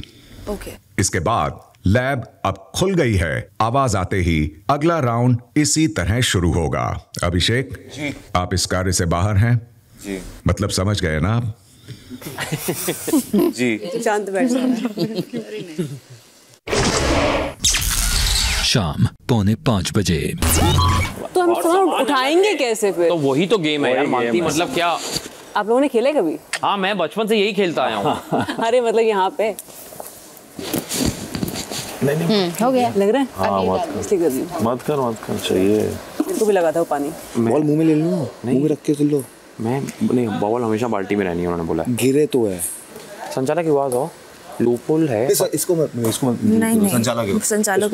ओके। इसके बाद लैब अब खुल गई है। आवाज आते ही अगला राउंड इसी तरह शुरू होगा। अभिषेक जी, आप इस कार्य से बाहर हैं जी, मतलब समझ गए ना आप? जी शांत बैठ। शाम 4:45 बजे। तो हम सामान उठाएंगे कैसे फिर? तो वही तो गेम है यार मानती, मतलब क्या आप लोगों ने खेले कभी? हाँ, मैं बचपन से यही खेलता आया हूँ। अरे मतलब यहाँ पे नहीं हो गया लग रहा है। हाँ, मत कर चाहिए। मेरे को भी लगा था वो पानी। बॉल मुंह में ले लो, मुंह में रख के चल लो। मैं नहीं, बॉल हमेशा बाल्टी में रहनी है, उन्होंने बोला। गिरे तो है संचालक की आवाज हो, लूपहोल है। इसको नहीं संचालक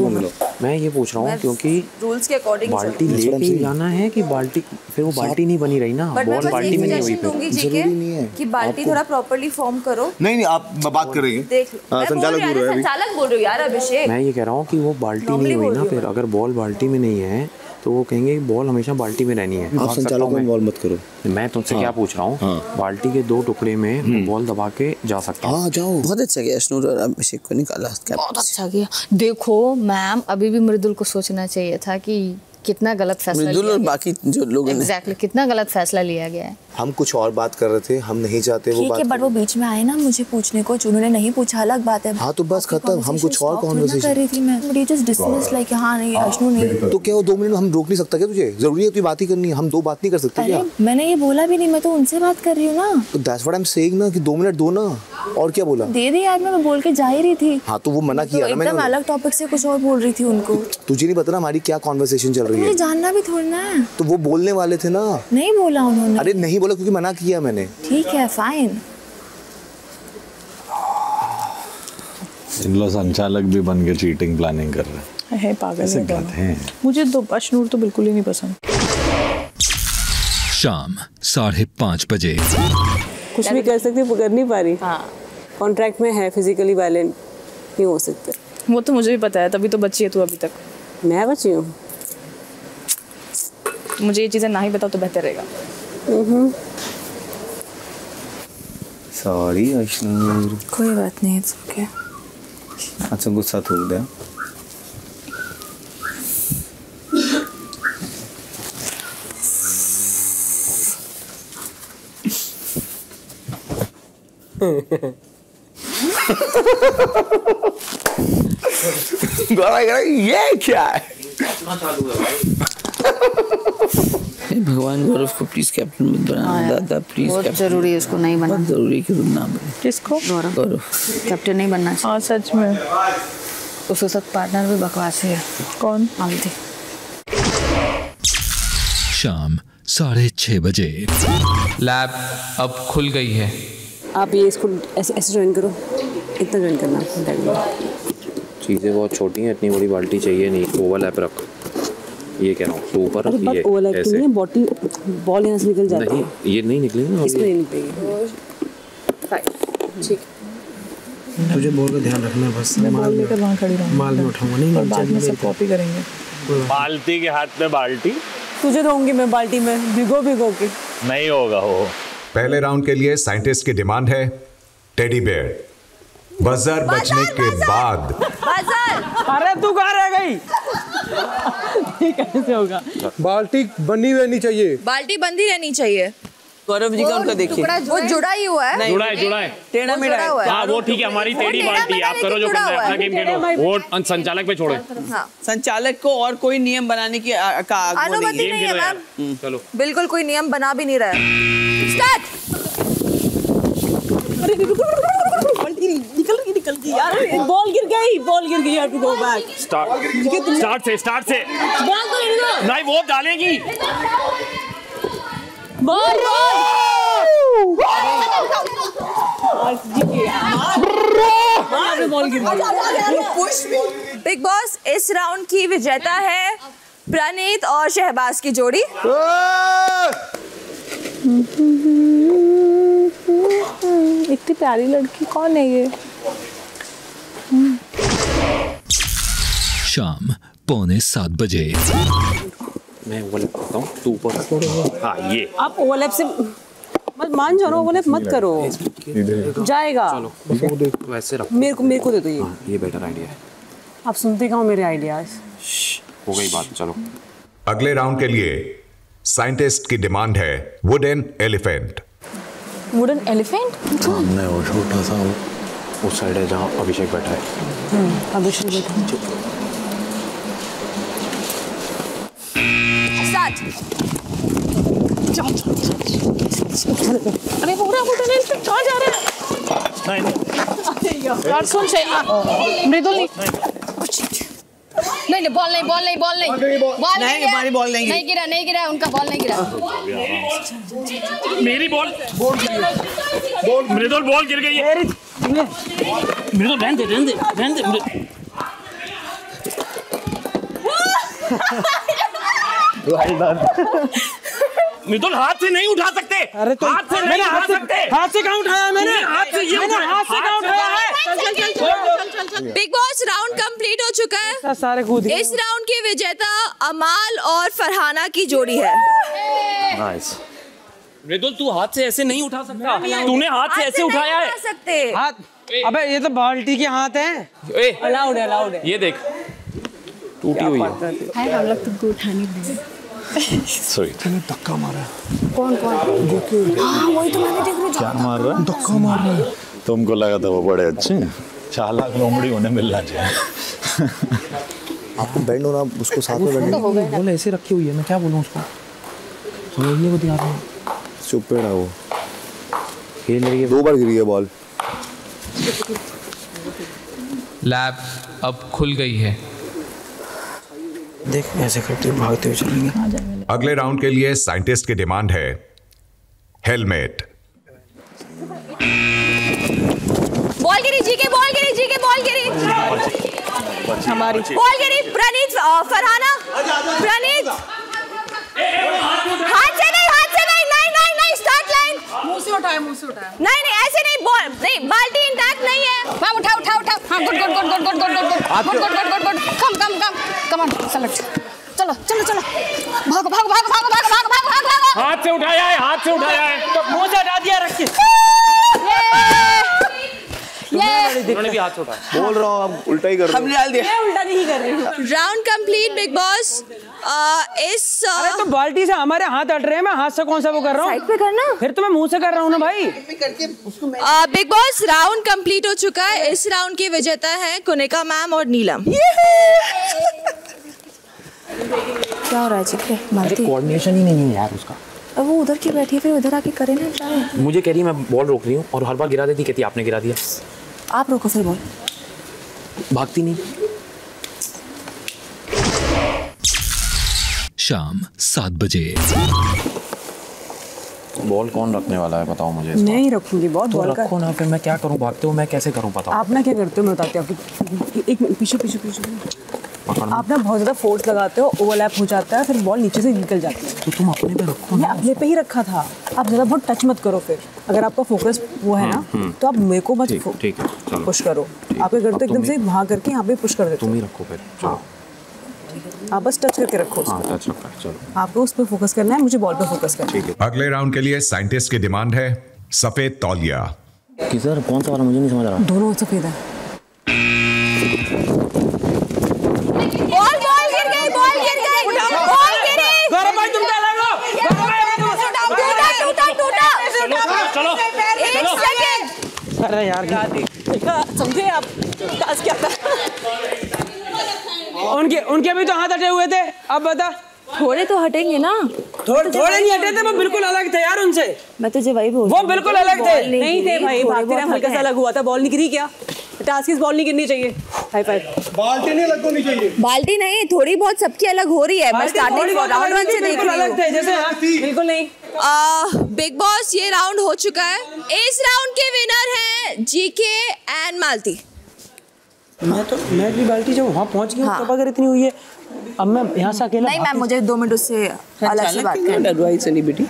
मैं ये पूछ रहा हूँ क्योंकि रूल्स के अकॉर्डिंग बाल्टी लेके जाना है कि बाल्टी फिर वो बाल्टी नहीं बनी रही ना, बॉल बाल्टी में नहीं हुई। जरूरी नहीं है कि बाल्टी थोड़ा प्रॉपर्ली फॉर्म करो। नहीं आप बात कर रही हैं, देख संचालक बोल रहे हैं। संचालक बोल रहे हो यार अभिषेक। मैं ये कह रहा हूँ कि वो बाल्टी नहीं हुई ना, फिर अगर बॉल बाल्टी में नहीं है तो वो कहेंगे बॉल हमेशा बाल्टी में रहनी है। आप संचालक को इन्वॉल्व मत करो। मैं तुमसे क्या पूछ रहा हूँ, बाल्टी के 2 टुकड़े में बॉल दबा के जा सकता हूँ। हाँ जाओ। बहुत अच्छा किया अशनूर और अभिषेक को निकाला। बहुत अच्छा किया। देखो मैम, अभी भी मृदुल को सोचना चाहिए था कि कितना गलत फैसला मृदुल और बाकी जो लोग एग्जैक्टली कितना गलत फैसला लिया गया है। हम कुछ और बात कर रहे थे, हम नहीं चाहते वो बात। बट वो बीच में आए ना मुझे पूछने को, उन्होंने नहीं पूछा अलग बात है। हाँ तो बस खत्म, हम कुछ और कॉन्वर्सेशन कर रही थी मैं। बट ये जस्ट डिसमिस लाइक हाँ नहीं अशनूर नहीं। तो क्या वो 2 मिनट हम रोक नहीं सकता क्या? तुझे जरूरी है तू बात ही करनी है, हम 2 बात नहीं कर सकते क्या? मैंने ये बोला भी नहीं, मैं तो उनसे बात कर रही हूँ ना। तो that's what I am saying ना कि 2 मिनट दो ना। और क्या बोला? दे यार, मैं बोल के जा ही रही थी। हाँ तो वो मना किया ना मैंने। एकदम अलग टॉपिक से कुछ और बोल रही थी उनको। तुझे नहीं पता ना हमारी क्या कॉन्वर्सेशन चल रही है? जानना भी थोड़ा ना। तो वो बोलने वाले थे ना। नहीं बोला उन्होंने। अरे नहीं बोला क्योंकि मना किया मैंने। ठीक है फाइन। इन लोग संचालक भी बन के चीटिंग प्लानिंग कर रहे हैं। पागल है। मुझे तो अशनूर तो बिल्कुल ही नहीं पसंद। शाम 5:30 बजे। कुछ भी कर सकती हूँ, कर नहीं पा रही। कॉन्ट्रैक्ट में है फिजिकली वायलेंट नहीं हो सकते। वो तो मुझे भी पता है, तभी तो बच्ची है तू अभी तक। मैं बच्ची हूँ? मुझे ये चीजें ना ही बताओ तो बेहतर रहेगा। सॉरी अश्नूर। कोई बात नहीं, इट्स ओके। अच्छा गुस्सा थूक दे। ये क्या है? भगवान गौरव को प्लीज कैप्टन मत बनाना। दादा प्लीज। बहुत जरूरी है उसको नहीं बनाना। जरूरी क्यों ना बने? किसको? गौरव कैप्टन नहीं बनना चाहिए। हाँ सच में। उसके साथ पार्टनर भी बकवास है। कौन? मालती। शाम 6:30 बजे। लैब अब खुल गई है। आप ये इसको ऐसे ज्वाइन करो, इतना ज्वाइन करना। चीज़ें बहुत छोटी हैं, इतनी बड़ी बाल्टी चाहिए नहीं। ओवरलैप रख, ये कह रहा हूँ। तो ऊपर रख, ये ओवरलैप नहीं है, बॉल यहाँ से निकल जाती है। नहीं, ये नहीं निकलेगी। इसमें नहीं निकलेगी। ठीक। तुझे बॉल का ध्यान रखना है बस। मैं बॉल लेकर वहाँ खड़ी रहूँगी। माल में उठाऊंगा नहीं, और बाद में सब कॉपी करेंगे। बाल्टी के हाथ में बाल्टी तुझे दूंगी मैं बाल्टी में, भिगो के। नहीं होगा वो। पहले राउंड के लिए साइंटिस्ट की डिमांड है टेडी बेयर। बजर बजने के बाद। अरे तू कहाँ रह गई? कैसे होगा? बाल्टी बनी रहनी चाहिए। बाल्टी बंदी रहनी चाहिए। गौरव जी का उनका देखिए, वो जुड़ा ही हुआ है। जुड़ा है टेढ़ा मेढ़ा है। हाँ वो ठीक है, हमारी टेढ़ी बाल्टी है। आप करो जो करना है, अपना गेम खेलो। वो संचालक पे छोड़ो। संचालक को और कोई नियम बनाने की अनुमति नहीं है मैम। चलो बिल्कुल कोई नियम बना भी नहीं रहा है। स्टार्ट। निकल गई यार, बॉल गिर गई यार। Go back. स्टार्ट से नहीं, वो डालेगी बॉल। बिग बॉस इस राउंड की विजेता है प्रणीत और शहबाज की जोड़ी। इतनी प्यारी लड़की कौन है ये? शाम 6:45 बजे। मैं ओवरलैप करता हूँ, तू ऊपर। हाँ ये आप ओवरलैप से मत मान जाओ, ओवरलैप मत करो, जाएगा। चलो वैसे रख। मेरे को दे दो ये। ये बेटर आइडिया है। आप सुनते कहाँ मेरे आइडियाज? हो गई बात, चलो। अगले राउंड के लिए साइंटिस्ट की डिमांड है वुडन एलिफेंट। Wooden elephant? सामने वो छोटा सा उस साइड है जहाँ अभिषेक बैठा है। अभिषेक बैठा है। स्टार्ट। अरे पूरा वुडन एलिफेंट कहाँ जा रहा है? नहीं यार सुन से मृदुल नहीं बॉल नहीं गिरा, उनका बॉल नहीं गिरा। मेरी बॉल मृदुल बॉल गिर गई है। मृदुल रहने दे। मृदुल हाथ से नहीं उठा सकते। अरे तो हाथ से नहीं उठा सकते। हाथ से कहाँ उठाया मैंने? हाथ से ये हाथ से कहाँ उठाया है? बिग बॉस राउंड कंप्लीट हो चुका है। सारे कूद गए। इस राउंड के विजेता अमाल और फरहाना की जोड़ी है। नाइस। मृदुल तू हाथ से ऐसे नहीं उठा सकता। तूने हाथ से ऐसे उठाया है। सकते हाथ। अबे ये तो बाल्टी के हाथ है। अलाउड है। ये देख टूटी हुई है। हम लोग तुमको उठाने देंगे। सॉरी धक्का मारा। कौन? हाँ वही तो मैंने देख रही हूँ। क्या मार रहा है? धक्का मार रहा है। तुमको लगा था वो बड़े अच्छे चालाक लोमड़ी उन्हें मिलना चाहिए। आपको बैंड होना, उसको साथ में बैंड। बॉल ऐसे रखी हुई है, मैं क्या बोलूं उसको? समझने को तैयार नहीं। चुप रहा वो। खेल रही है। 2 बार गिरी है बॉल। लैब अब खुल गई है। देख ऐसे करते हुए भागते हुए चलेंगे। अगले राउंड के लिए साइंटिस्ट की डिमांड है हेलमेट। बॉल गिरी, जी के बॉल गिरी। हमारी बॉल गिरी। प्रणीत फरहाना। प्रणीत हाथ से नहीं नहीं नहीं ऐसे नहीं बोल, नहीं बाल्टी इंटैक्ट नहीं है। मैम उठा उठा उठा। हाँ good good good good good good good good good good good good. Come come come come on select. चलो चलो चलो भागो भागो भागो भागो भागो भागो भागो भागो। हाथ से उठाया है, हाथ से उठाया है। तो मुंह से हटा दिया, रखिए। उन्होंने भी हाथ से उठाया। बोल रहा हूँ आप उल्टा ही कर रहे हो। हमने डाल दिया। मैं उल्टा नहीं कर रही हूँ। Round complete big boss. अरे तो बाल्टी से हमारे हाथ हट रहे हैं, मैं हाथ से कौन सा वो कर रहा हूँ? साइड पे करना। फिर तो मैं मुंह से कर रहा हूँ ना भाई। बिग बॉस राउंड कंप्लीट हो चुका है। इस राउंड की विजेता है कुनिका मैम और नीलम। क्या हो रहा है चिक्के? मालती कोऑर्डिनेशन ही नहीं है यार उसका। अब वो उधर की बैठी है, फिर उधर आके करे ना ट्राई। मुझे कह रही है मैं बॉल रोक रही हूँ और हर बार गिरा देती, कहती आपने गिरा दिया। आप रोको फिर बॉल। भागती नहीं। शाम 7 बजे। बॉल कौन रखने वाला है बताओ मुझे? मैं ही रखूंगी बॉल। तो रखो ना, फिर मैं क्या करूँ? भागते हो मैं कैसे करूँ बताओ? आप ना क्या करते हो मैं बताती हूँ आपको। एक मिनट पीछे पीछे पीछे। आप ना बहुत ज़्यादा फोर्स लगाते हो, ओवरलैप हो जाता है, फिर बॉल नीचे से निकल जाती है। तो तुम अपने पे रखो। मैं अपने पे ही रखा था। आप ज़्यादा बहुत टच मत करो। फिर अगर आपका फोकस वो है ना तो आप मेरे को मत पुश करो। आप क्या करते हो एकदम से वहाँ करके यहाँ पे पुश कर देते हो। तुम ही रखो फिर। चलो आप बस टच करके रखो। टच रखो। चलो आपको उस पर फोकस करना है, मुझे बॉल पे फोकस करना है। अगले राउंड के लिए साइंटिस्ट की डिमांड है सफेद तौलिया। किधर कौन सा वाला मुझे नहीं समझ रहा। दोनों सफेद है। बॉल बॉल गिर गई, बॉल गिर गई, बॉल गिरी। गौरव भाई तुम क्या लगा? टूटा टूटा टूटा। चलो एक सेकंड। अरे यार समझे आप टास्क क्या था? उनके भी तो हाथ हटे हुए थे। अब बता। थोड़े तो हटेंगे ना। थोड़े नहीं हटे थे, वो बिल्कुल अलग थे यार उनसे। मैं तुझे वही बोल। वो बिल्कुल अलग थे। नहीं थे भाई, भागते टाइम हल्का सा अलग हुआ था। बॉल नहीं गिरी क्या? टास्क की बॉल नहीं गिरनी चाहिए। High five. बाल्टी नहीं अलग होनी चाहिए। बाल्टी नहीं, थोड़ी बहुत सबकी अलग हो रही है। मैं स्टार्टिंग राउंड 1 से देख रही हूँ। जैसे बिल्कुल नहीं। बिग बॉस ये राउंड हो चुका है। इस राउंड के विनर हैं जीके एंड मालती। मैं भी बाल्टी जब वहाँ पहुँच गई तब अगर इतनी हुई है, अब मैं यहाँ से अकेला नहीं मैम, मुझे 2 मिनट उससे अलग से बात करनी है। एडवाइस नहीं बेटी।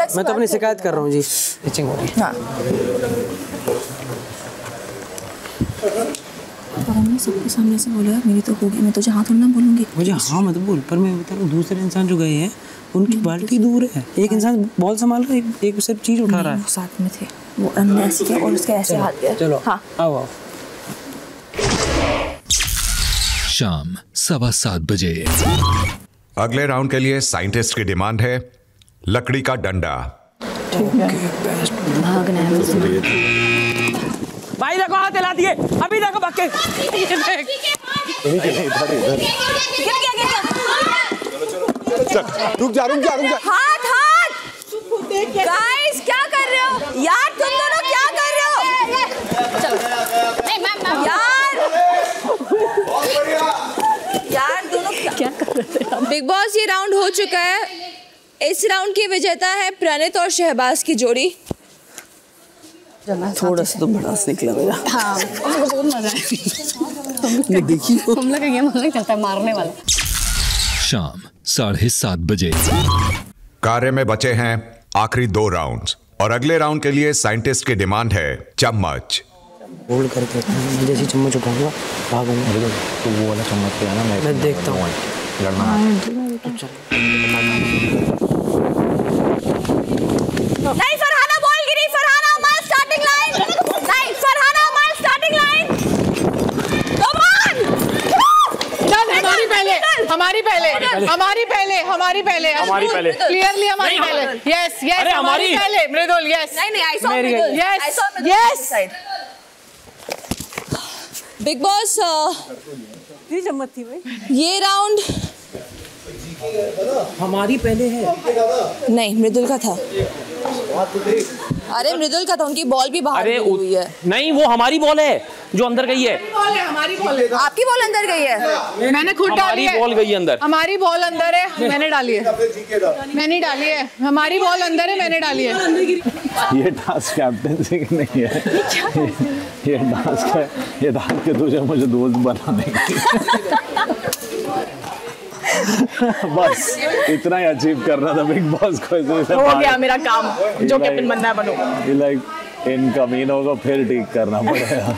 मैं तो अपनी शिकायत कर रहा हूँ जी। पिचिंग हो रही है। और हमने सबके सामने से बोला मेरी तो होगी, मैं तुझे हाथ ना बोलूंगी। मुझे हाँ मत बोल, पर मैं बता रहा हूँ दूसरे इंसान जो गए हैं उनकी बाल्टी दूर है। एक इंसान बॉल संभाल रहा है, एक सिर्फ चीज उठा रहा है। वो साथ में थे, वो अन्य ऐसे किया और उसके ऐसे हाथ दिया। चलो हाँ आओ। शाम 7:15 बजे। अगले राउंड के लिए साइंटिस्ट की डिमांड है लकड़ी का डंडा। भागना है भाई, देखो हाथ हिला दिए। अभी देखो भाग के। रुक जा। हाथ गाइस क्या कर रहे हो यार? तुम दोनों क्या कर रहे हो? चलो यार दोनों क्या कर रहे थे? बिग बॉस ये राउंड हो चुका है। इस राउंड की विजेता है प्रणीत और शहबाज की जोड़ी। थोड़ा सा तो बड़ा निकला मेरा। हाँ, उसको बहुत मजा है। देखिए हम लोग का गेम अलग चलता है, मारने वाला। शाम 7:30 बजे। कार्य में बचे हैं आखिरी 2 राउंड्स और अगले राउंड के लिए साइंटिस्ट की डिमांड है चम्मच। होल्ड करके मैं जैसे चम्मच उठाऊंगा भागूंगा, तो वो वाला चम्मच पे आना। मैं देखता हूँ लड़ना। नहीं फरहाना बॉल गिरी। फरहाना हमारी स्टार्टिंग लाइन। नहीं फरहाना हमारी स्टार्टिंग लाइन। Come on. हमारी पहले क्लियरली हमारी पहले। यस हमारी पहले मृदुल। यस नहीं I saw Mridul. Yes big boss ये चम्मच थी भाई। ये राउंड हमारी पहले है। नहीं मृदुल का था। अरे मृदुल का था, उनकी बॉल भी बाहर हुई है। नहीं वो हमारी बॉल है जो अंदर गई है। हमारी बॉल है। आपकी बॉल अंदर गई है। मैंने खुद डाली है। हमारी बॉल गई अंदर। हमारी बॉल अंदर है, मैंने डाली है। मैंने डाली है। हमारी बॉल अंदर है, मैंने डाली है। ये टास्क कैप्टनसी की नहीं है। ये टास्क है, ये टास्क के तुझे मुझे दोस्त बनाने की। बस इतना ही अचीव करना था बिग बॉस को। हो गया मेरा काम, जो कैप्टन बनना है बनो। लाइक इन कमीनों को फिर ठीक करना पड़ेगा।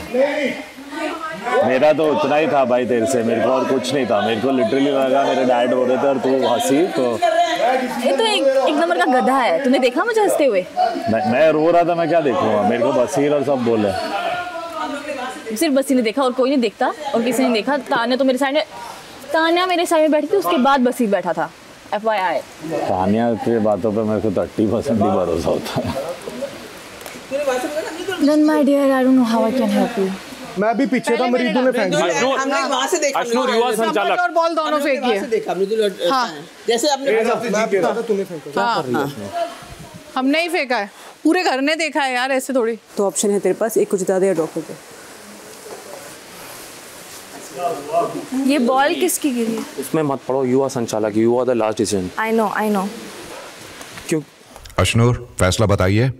मेरा तो उतना ही था भाई तेरे से, मेरे को और कुछ नहीं था। मेरे को लिटरली लगा मेरे डैड हो रहे थे और तू हंसी। तो ये तो एक नंबर का गधा है। तूने देखा मुझे हंसते हुए? मैं रो रहा था, मैं क्या देखूंगा? मेरे को बसीर और सब बोले। सिर्फ बसी ने देखा और कोई नहीं देखता और किसी ने देखा। तान्या तो मेरे साइड में, तान्या मेरे साइड में बैठी थी, उसके बाद बसीर बैठा था। FYI। तान्या की बातों पे मेरे को 30% ही भरोसा होता है। Then my dear, I don't know how I can help you. मैं भी पीछे था, मरीदू ने फेंक दिया। हमने वहां से देखा, अश्नूर युवा संचालक और बॉल दोनों फेंकी है। देखा जैसे आपने तूने फेंका। हमने ही फेंका है, पूरे घर ने देखा है यार, ऐसे थोड़ी। तो ऑप्शन है तेरे पास, एक को जिता दे या ड्रॉ कर दे। ये बॉल किसकी गिरी है? उसमें मत पड़ो, युवा संचालक, you are the last decision. I know. क्यों? अश्नूर, फैसला बताइए।